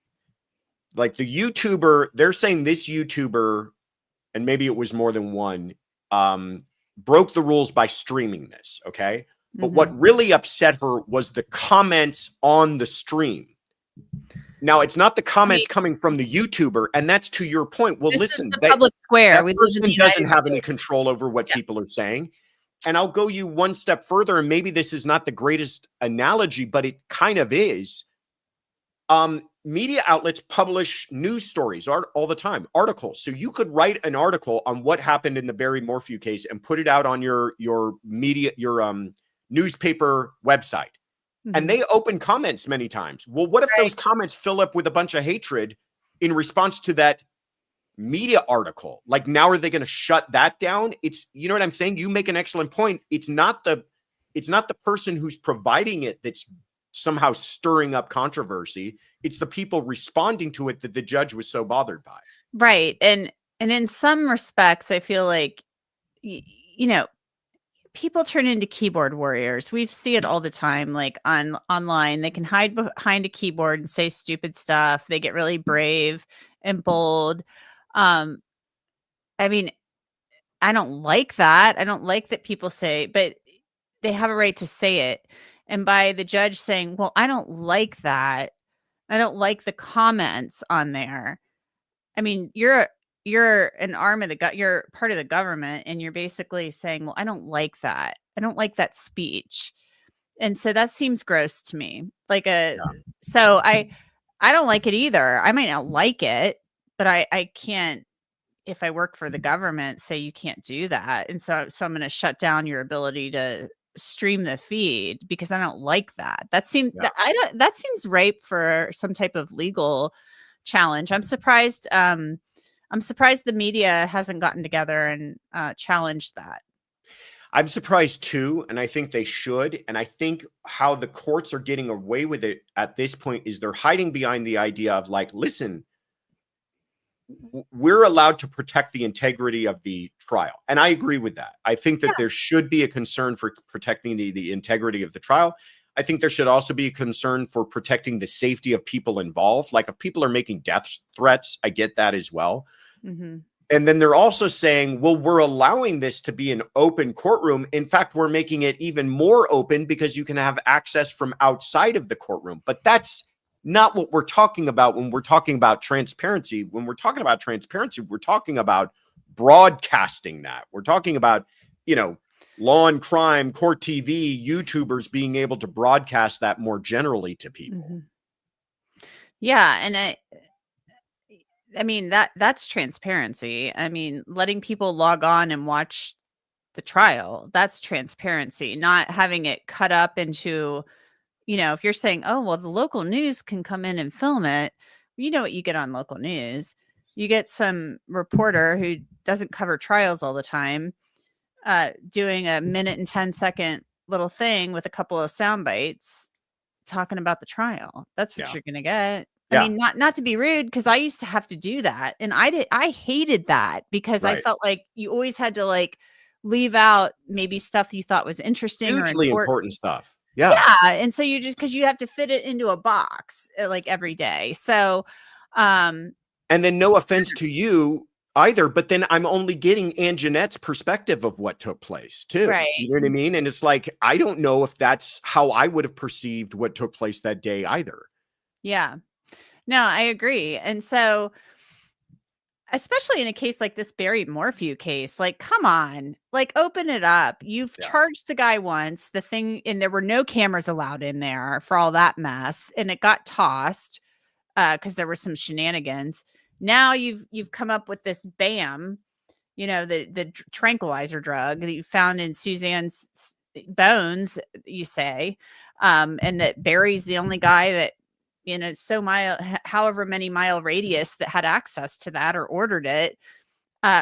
Like the YouTuber, they're saying this YouTuber, and maybe it was more than one, broke the rules by streaming this. Okay. But Mhm. what really upset her was the comments on the stream. Now, it's not the I mean, comments coming from the YouTuber, and that's to your point. Well, this is listen, the public square. that We live in the person doesn't United have any States. control over what Yeah. people are saying. And I'll go you one step further, and maybe this is not the greatest analogy, but it kind of is. Media outlets publish news stories all the time, articles. So you could write an article on what happened in the Barry Morphew case and put it out on your media, your newspaper website. And Mhm. they open comments many times. Well, what if Right. those comments fill up with a bunch of hatred in response to that media article? Like, now are they going to shut that down? It's, you know what I'm saying? You make an excellent point. It's not the person who's providing it that's somehow stirring up controversy. It's the people responding to it that the judge was so bothered by. Right. And in some respects, I feel like, you know, people turn into keyboard warriors. We see it all the time, like online. They can hide behind a keyboard and say stupid stuff. They get really brave and bold. Um, I mean, I don't like that. I don't like that people say, but they have a right to say it. And by the judge saying, "Well, I don't like that. I don't like the comments on there." I mean, you're an arm of the you're part of the government, and you're basically saying, "Well, I don't like that. I don't like that speech." And so that seems gross to me. Like a Yeah. so I don't like it either. I might not like it, but I can't, if I work for the government, say you can't do that. And so I'm going to shut down your ability to stream the feed because I don't like that. That seems Yeah. that I don't that seems ripe for some type of legal challenge. I'm surprised the media hasn't gotten together and challenged that. I'm surprised too, and I think they should. And I think how the courts are getting away with it at this point is they're hiding behind the idea of, like, listen, we're allowed to protect the integrity of the trial. And I agree with that. I think that there should be a concern for protecting the integrity of the trial. I think there should also be a concern for protecting the safety of people involved. Like, if people are making death threats, I get that as well. Mm-hmm. And then they're also saying, well, we're allowing this to be an open courtroom. In fact, we're making it even more open because you can have access from outside of the courtroom. But that's not what we're talking about when we're talking about transparency. When we're talking about transparency, we're talking about broadcasting that. We're talking about, law and crime, court TV, YouTubers being able to broadcast that more generally to people. Mm-hmm. Yeah, and I mean that's transparency. I mean, letting people log on and watch the trial, that's transparency, not having it cut up into, if you're saying, "Oh, well, the local news can come in and film it." You know what you get on local news? You get some reporter who doesn't cover trials all the time, doing a minute and 10-second little thing with a couple of sound bites talking about the trial. That's what Yeah. you're gonna get. I Yeah. mean, not to be rude, because I used to have to do that, and I hated that because I Right. felt like you always had to, like, leave out maybe stuff you thought was interesting or Hugely important. important stuff. Yeah. Yeah, and so you just, because you have to fit it into a box, like, every day. So, um, And then, no offense to you either, but then I'm only getting Ann Jeanette's perspective of what took place too. right. You know what I mean? And it's like, I don't know if that's how I would have perceived what took place that day either. Yeah. No, I agree. And so, especially in a case like this Barry Morphew case, like, come on, like, open it up. You've Yeah. charged the guy once, the thing, and there were no cameras allowed in there for all that mess, and it got tossed because there were some shenanigans. Now you've come up with this BAM, the tranquilizer drug that you found in Suzanne's bones, you say, and that Barry's the only guy that, so however many mile radius that had access to that or ordered it.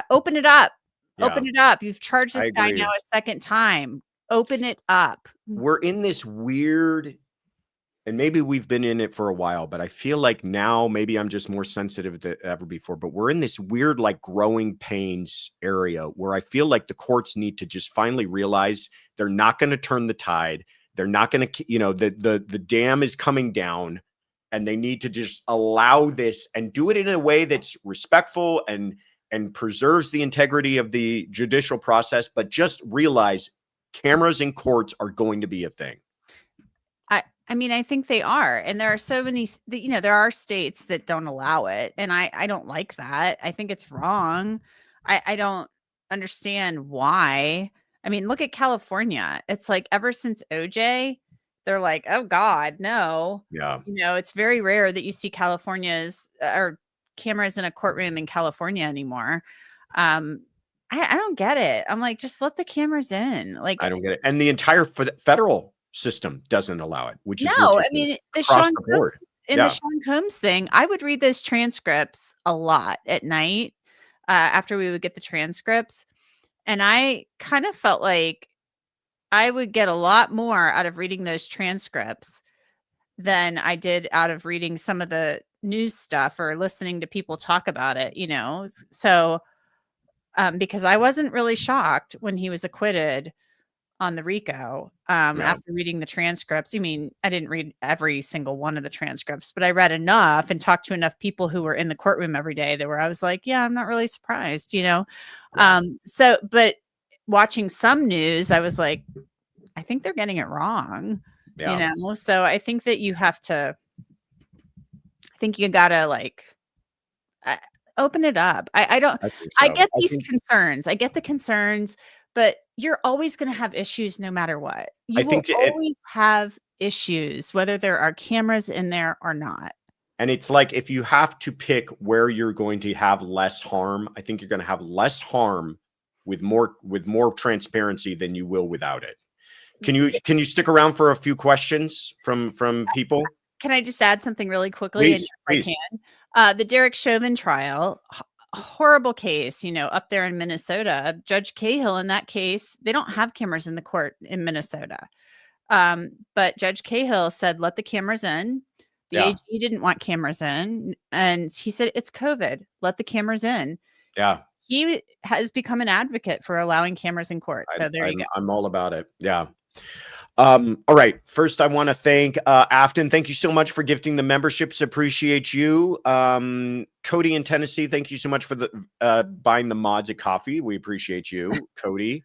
Open it up. Yeah, Open it up. You've charged I this guy agree. now a second time. Open it up. We're in this weird, and maybe we've been in it for a while, but I feel like now maybe I'm just more sensitive than ever before. But we're in this weird, like, growing pains area where I feel like the courts need to just finally realize they're not going to turn the tide. They're not going to, the dam is coming down, and they need to just allow this and do it in a way that's respectful and preserves the integrity of the judicial process, but just realize cameras in courts are going to be a thing. I mean, I think they are. And there are so many, there are states that don't allow it. And I don't like that. I think it's wrong. I don't understand why. I mean, look at California. It's like ever since OJ, they're like, oh God, no. Yeah. It's very rare that you see California's or cameras in a courtroom in California anymore. I don't get it. I'm like, just let the cameras in. Like, I don't get it. And the entire federal system doesn't allow it, which is no, ridiculous. I mean, the Sean Combs thing, I would read those transcripts a lot at night after we would get the transcripts. And I kind of felt like I would get a lot more out of reading those transcripts than I did out of reading some of the news stuff or listening to people talk about it, So, because I wasn't really shocked when he was acquitted on the RICO after reading the transcripts. I mean, I didn't read every single one of the transcripts, but I read enough and talked to enough people who were in the courtroom every day that where I was like, yeah, I'm not really surprised, So, but watching some news, I was like, I think they're getting it wrong, So I think that you have to, I think you gotta open it up. I don't, I get these concerns. I get the concerns, but you're always going to have issues no matter what. You will always have issues, whether there are cameras in there or not. And it's like, if you have to pick where you're going to have less harm, I think you're going to have less harm with more transparency than you will without it. Can you stick around for a few questions from people? Can I just add something really quickly? Please. I can. The Derek Chauvin trial, horrible case, up there in Minnesota. Judge Cahill in that case, they don't have cameras in the court in Minnesota. But Judge Cahill said, let the cameras in. The AG didn't want cameras in. And he said, it's COVID. Let the cameras in. Yeah. He has become an advocate for allowing cameras in court. So there you go. I'm all about it. Yeah. All right. First, I want to thank Afton. Thank you so much for gifting the memberships. Appreciate you. Cody in Tennessee, thank you so much for the buying the mods at coffee. We appreciate you, Cody.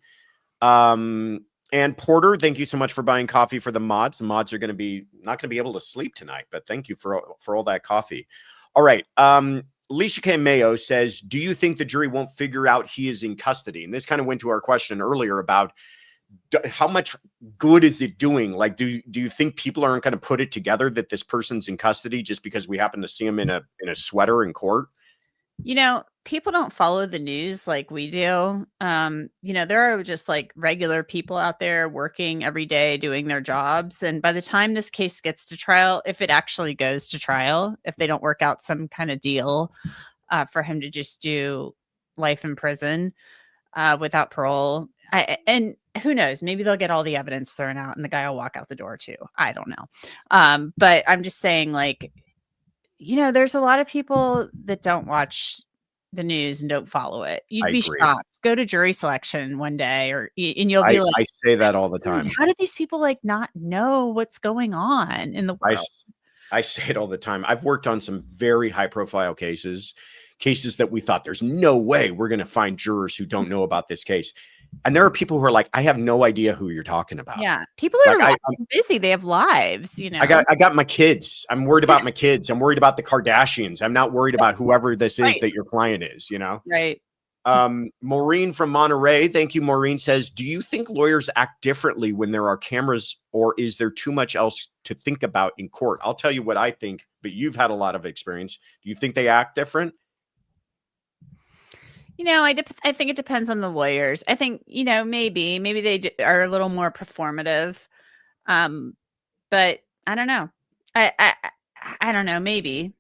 And Porter, thank you so much for buying coffee for the mods. The mods are not going to be able to sleep tonight, but thank you for all that coffee. All right. Alicia K. Mayo says, do you think the jury won't figure out he is in custody? And this kind of went to our question earlier about how much good is it doing? Like, do you think people aren't going to put it together that this person's in custody just because we happen to see him in a sweater in court? People don't follow the news like we do. There are just like regular people out there working every day doing their jobs. And by the time this case gets to trial, if it actually goes to trial, if they don't work out some kind of deal for him to just do life in prison without parole, and who knows, maybe they'll get all the evidence thrown out and the guy will walk out the door too. I don't know. But I'm just saying, like, there's a lot of people that don't watch the news and don't follow it. You'd be shocked. Go to jury selection one day and you'll be like, I say that all the time. How did these people not know what's going on in the world? I say it all the time. I've worked on some very high profile cases that we thought there's no way we're going to find jurors who don't know about this case. And there are people who are like, I have no idea who you're talking about. Yeah. People are busy. They have lives, I got my kids. I'm worried about my kids. I'm worried about the Kardashians. I'm not worried about whoever this is that your client is, Right. Maureen from Monterey. Thank you. Maureen says, do you think lawyers act differently when there are cameras, or is there too much else to think about in court? I'll tell you what I think, but you've had a lot of experience. Do you think they act different? I think it depends on the lawyers. I think, maybe they are a little more performative. But I don't know. I don't know, maybe.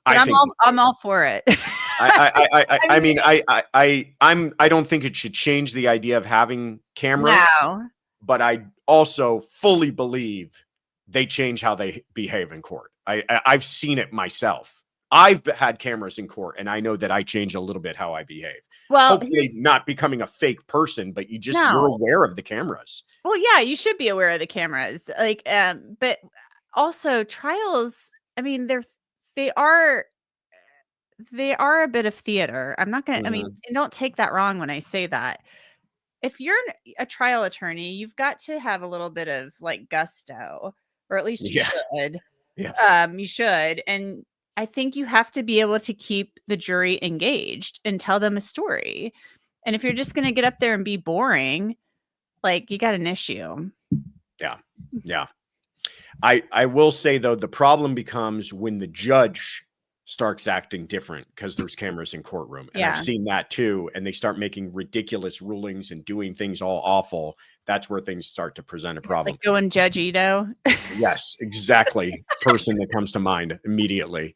But I think I'm all for it. I mean, mean, I don't think it should change the idea of having cameras, no. but I also fully believe they change how they behave in court. I've seen it myself. I've had cameras in court, and I know that I change a little bit how I behave. Well, Hopefully, not becoming a fake person, but you're no. aware of the cameras. Well, yeah, you should be aware of the cameras. Like, but also trials, I mean, they are they are a bit of theater. I'm not gonna, I mean, Mhm. and don't take that wrong when I say that. If you're a trial attorney, you've got to have a little bit of like gusto, or at least you Yeah, should. yeah, You should. And I think you have to be able to keep the jury engaged and tell them a story. And if you're just going to get up there and be boring, like you got an issue. yeah, yeah. I will say though, the problem becomes when the judge starts acting different because there's cameras in courtroom, and I've Yeah. seen that too. And they start making ridiculous rulings and doing things all awful. That's where things start to present a problem. Like going Judge Ito. Yes, exactly. Person that comes to mind immediately.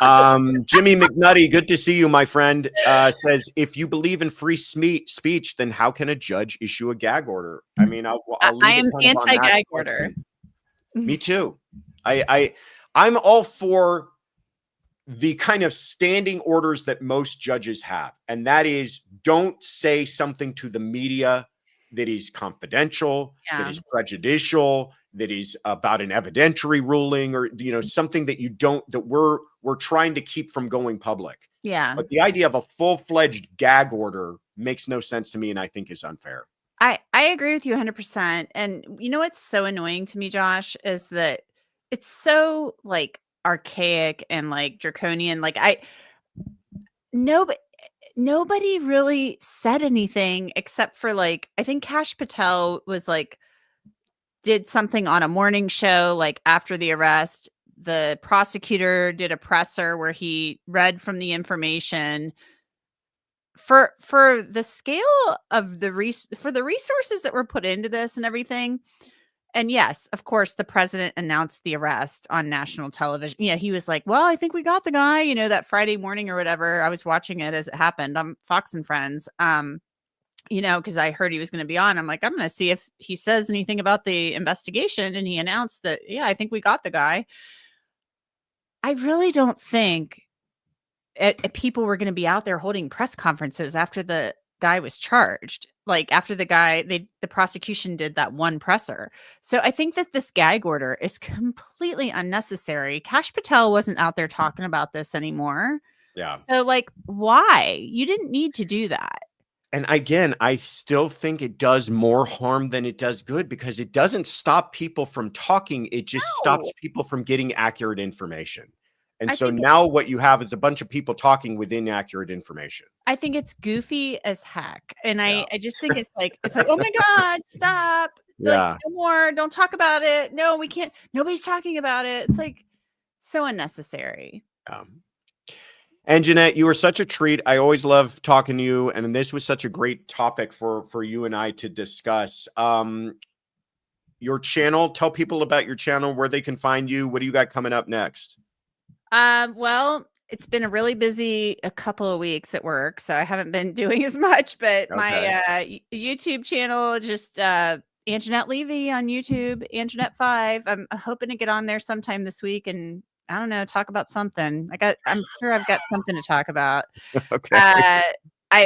Jimmy McNutty, good to see you, my friend. Says, if you believe in free speech, then how can a judge issue a gag order? I mean, I'll I leave it am kind of on that anti-gag order. question. Me too. I'm all for the kind of standing orders that most judges have, and that is don't say something to the media that is confidential, that Yeah. is prejudicial, that is about an evidentiary ruling, or something that we're trying to keep from going public. Yeah. But the idea of a full-fledged gag order makes no sense to me, and I think is unfair. I agree with you 100%. And you know what's so annoying to me, Josh, is that it's so like archaic and like draconian. Like nobody nobody really said anything except for like I think Kash Patel was like did something on a morning show like after the arrest. The prosecutor did a presser where he read from the information for the scale of for the resources that were put into this and everything. And yes, of course, the president announced the arrest on national television. Yeah, he was like, "Well, I think we got the guy." That Friday morning or whatever. I was watching it as it happened on Fox and Friends. Because I heard he was going to be on. I'm like, I'm going to see if he says anything about the investigation. And he announced that, yeah, I think we got the guy. I really don't think people were going to be out there holding press conferences after the guy was charged. Like after the prosecution did that one presser. So I think that this gag order is completely unnecessary. Kash Patel wasn't out there talking about this anymore. Yeah. So like, why? You didn't need to do that. And again, I still think it does more harm than it does good, because it doesn't stop people from talking. It just stops No. people from getting accurate information. And I so think now what you have is a bunch of people talking with inaccurate information. I think it's goofy as heck. And Yeah. I just think it's like, oh my God, stop. Like, Yeah. no more, don't talk about it. No, we can't, nobody's talking about it. It's like so unnecessary. And Jeanette, you were such a treat. I always love talking to you. And this was such a great topic for you and I to discuss. Your channel, tell people about your channel, where they can find you. What do you got coming up next? Well, it's been a really busy a couple of weeks at work, so I haven't been doing as much, but my YouTube channel, just Anjanette Levy on YouTube, Anjanette 5. I'm hoping to get on there sometime this week and I don't know, talk about something. I'm sure I've got something to talk about. Okay.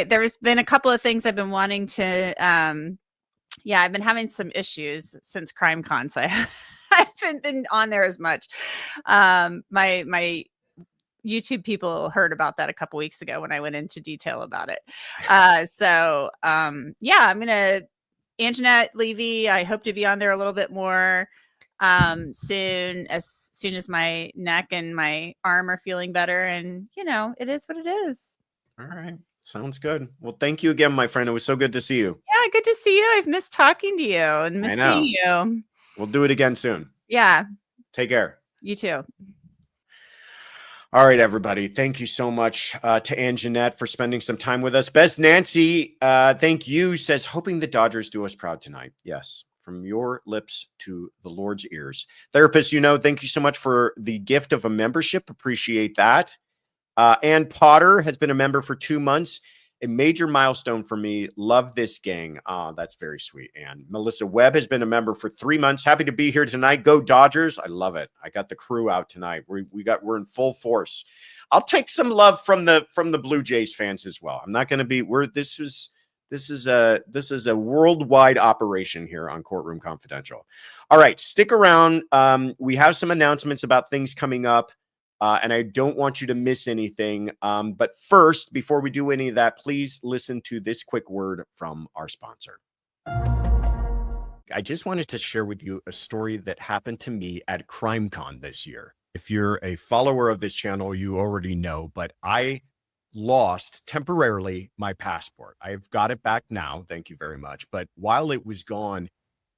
There's been a couple of things I've been wanting to I've been having some issues since CrimeCon, so I haven't been on there as much. My YouTube people heard about that a couple weeks ago when I went into detail about it. I'm gonna Anjanette Levy. I hope to be on there a little bit more soon as my neck and my arm are feeling better. And it is what it is. All right. Sounds good. Well, thank you again, my friend. It was so good to see you. Yeah, good to see you. I've missed talking to you and missed seeing you. We'll do it again soon. Yeah. Take care. You too. All right, everybody. Thank you so much to Ann Jeanette for spending some time with us. Best Nancy, thank you, says, hoping the Dodgers do us proud tonight. Yes, from your lips to the Lord's ears. Therapist, thank you so much for the gift of a membership. Appreciate that. Ann Potter has been a member for 2 months. A major milestone for me. Love this gang. That's very sweet. And Melissa Webb has been a member for 3 months. Happy to be here tonight. Go Dodgers. I love it. I got the crew out tonight. We're in full force. I'll take some love from the Blue Jays fans as well. I'm not going to be this is a worldwide operation here on Courtroom Confidential. All right, stick around. We have some announcements about things coming up. And I don't want you to miss anything. But first, before we do any of that, please listen to this quick word from our sponsor. I just wanted to share with you a story that happened to me at CrimeCon this year. If you're a follower of this channel, you already know, but I lost temporarily my passport. I've got it back now. Thank you very much. But while it was gone,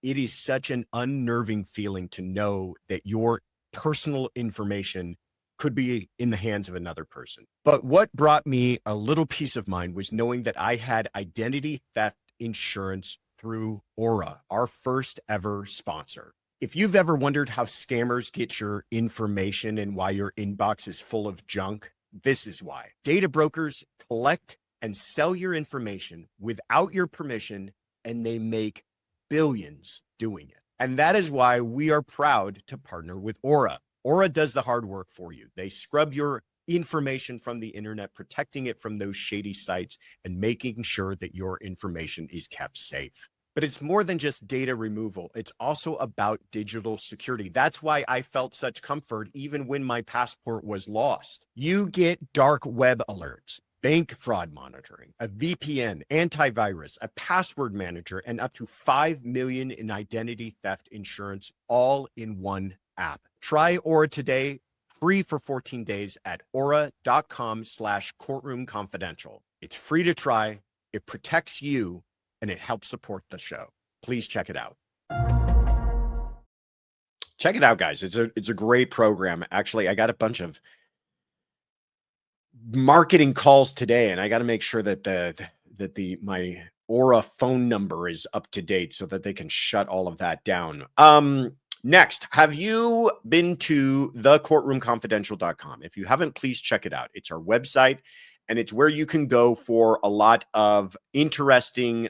it is such an unnerving feeling to know that your personal information could be in the hands of another person. But what brought me a little peace of mind was knowing that I had identity theft insurance through Aura, our first ever sponsor. If you've ever wondered how scammers get your information and why your inbox is full of junk, this is why. Data brokers collect and sell your information without your permission, and they make billions doing it. And that is why we are proud to partner with Aura. Aura does the hard work for you. They scrub your information from the internet, protecting it from those shady sites and making sure that your information is kept safe. But it's more than just data removal. It's also about digital security. That's why I felt such comfort even when my passport was lost. You get dark web alerts, bank fraud monitoring, a VPN, antivirus, a password manager, and up to $5 million in identity theft insurance, all in one app. Try Aura today, free for 14 days at aura.com/courtroom confidential. It's free to try. It protects you and it helps support the show. Please check it out. Check it out, guys. It's a great program. Actually, I got a bunch of marketing calls today, and I got to make sure that my Aura phone number is up to date so that they can shut all of that down. Next, have you been to thecourtroomconfidential.com? If you haven't, please check it out. It's our website, and it's where you can go for a lot of interesting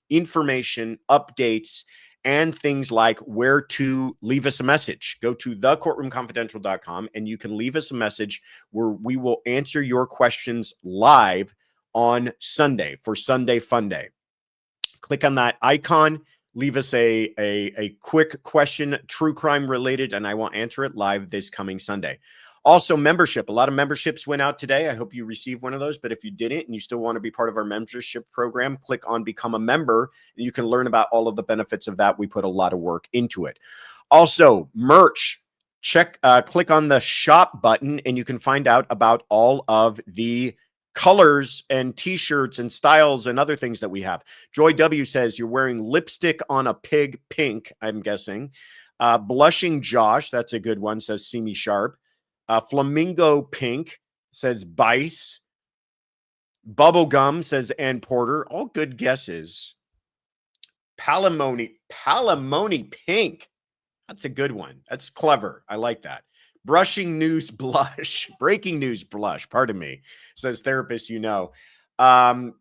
information, updates, and things like where to leave us a message. Go to thecourtroomconfidential.com, and you can leave us a message where we will answer your questions live on Sunday for Sunday Fun Day. Click on that icon. Leave us a quick question, true crime related, and I will answer it live this coming Sunday. Also, membership. A lot of memberships went out today. I hope you received one of those, but if you didn't and you still want to be part of our membership program, click on Become a Member, and you can learn about all of the benefits of that. We put a lot of work into it. Also, merch. Click on the shop button, and you can find out about all of the colors and t-shirts and styles and other things that we have. Joy W says you're wearing lipstick on a pig pink, I'm guessing. Blushing Josh, that's a good one, says See Me Sharp. Flamingo pink, says Bice. Bubblegum, says Ann Porter. All good guesses. Palimony pink. That's a good one. That's clever. I like that. Breaking news blush, pardon me, says Therapist,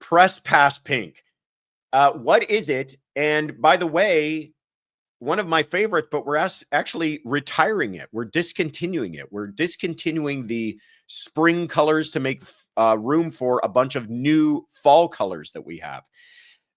Press pass pink. What is it? And by the way, one of my favorites, but we're actually retiring it. We're discontinuing it. We're discontinuing the spring colors to make room for a bunch of new fall colors that we have.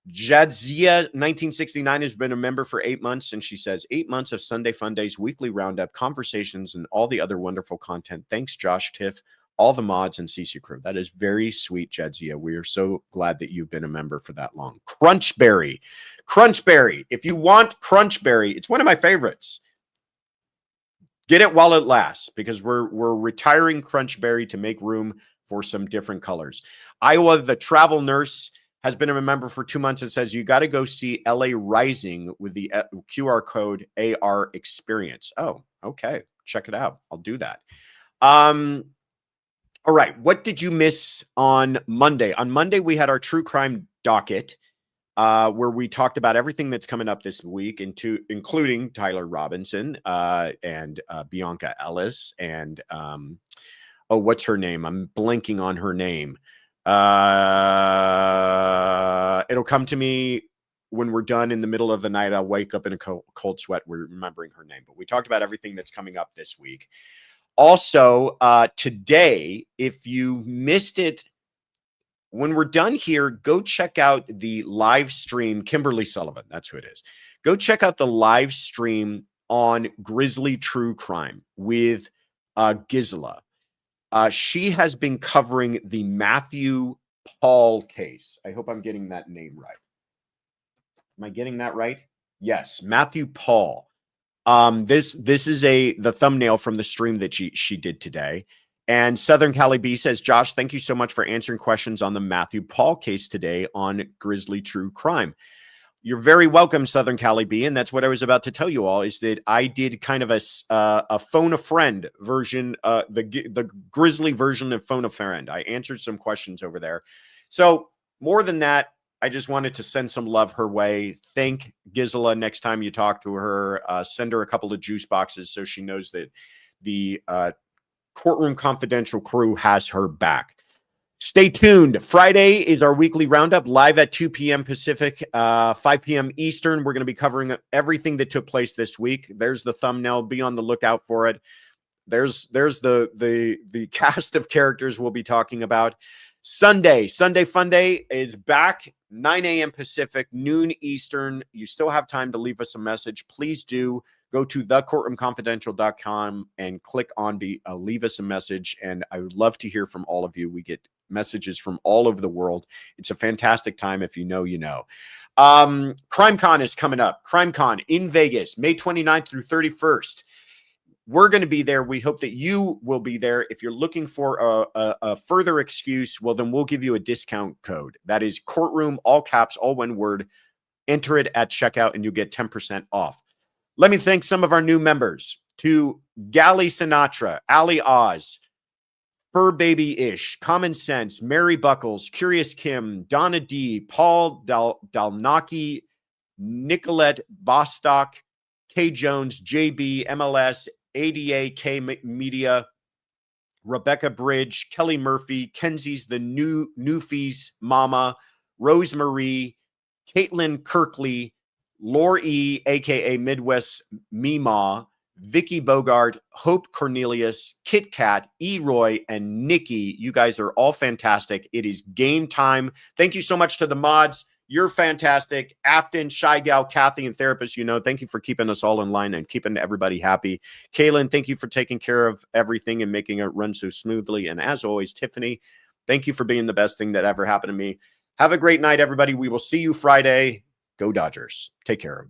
Jadzia 1969 has been a member for 8 months, and she says 8 months of Sunday Fun Days, weekly roundup, conversations, and all the other wonderful content. Thanks, Josh, Tiff, all the mods, and CC crew. That is very sweet, Jadzia. We are so glad that you've been a member for that long. Crunchberry. If you want Crunchberry, it's one of my favorites. Get it while it lasts, because we're retiring Crunchberry to make room for some different colors. Iowa, the travel nurse, has been a member for 2 months and says you got to go see LA Rising with the QR code AR Experience. Oh, okay. Check it out. I'll do that. All right. What did you miss on Monday? On Monday, we had our true crime docket, where we talked about everything that's coming up this week, including Tyler Robinson and Bianca Ellis and what's her name? I'm blanking on her name. It'll come to me when we're done in the middle of the night. I'll wake up in a cold sweat remembering her name. But we talked about everything that's coming up this week. Also, today, if you missed it, when we're done here, go check out the live stream. Kimberly Sullivan, that's who it is. Go check out the live stream on Grizzly True Crime with Gisela. She has been covering the Matthew Paul case. I hope I'm getting that name right. Am I getting that right? Yes, Matthew Paul. This is the thumbnail from the stream that she did today. And Southern Cali B says, Josh, thank you so much for answering questions on the Matthew Paul case today on Grizzly True Crime. You're very welcome, Southern Cali B. And that's what I was about to tell you all, is that I did kind of a phone a friend version, the Grizzly version of phone a friend. I answered some questions over there. So more than that, I just wanted to send some love her way. Thank Gisela next time you talk to her. Send her a couple of juice boxes so she knows that the Courtroom Confidential crew has her back. Stay tuned. Friday is our weekly roundup, live at 2 p.m. Pacific, 5 p.m. Eastern. We're going to be covering everything that took place this week. There's the thumbnail. Be on the lookout for it. There's the cast of characters we'll be talking about. Sunday Fun Day is back, 9 a.m. Pacific, noon Eastern. You still have time to leave us a message. Please do. Go to thecourtroomconfidential.com and click on leave us a message. And I would love to hear from all of you. We get messages from all over the world. It's a fantastic time. If you know, you know. CrimeCon is coming up. CrimeCon in Vegas, May 29th through 31st. We're going to be there. We hope that you will be there. If you're looking for a further excuse, well, then we'll give you a discount code. That is courtroom, all caps, all one word. Enter it at checkout and you'll get 10% off. Let me thank some of our new members. To Gally Sinatra, Ali Oz, Fur Baby Ish, Common Sense, Mary Buckles, Curious Kim, Donna D, Paul Dalnaki, Nicolette Bostock, K Jones, JB, MLS, ADA, K Media, Rebecca Bridge, Kelly Murphy, Kenzie's the Newfies Mama, Rosemarie, Caitlin Kirkley, Lore E, aka Midwest Meemaw, Vicky Bogart, Hope Cornelius, Kit Kat, Eroy, and Nikki. You guys are all fantastic. It is game time. Thank you so much to the mods. You're fantastic. Afton, Shy Gal, Kathy, and Therapist, thank you for keeping us all in line and keeping everybody happy. Kaylin, thank you for taking care of everything and making it run so smoothly. And as always, Tiffany, thank you for being the best thing that ever happened to me. Have a great night, everybody. We will see you Friday. Go Dodgers. Take care.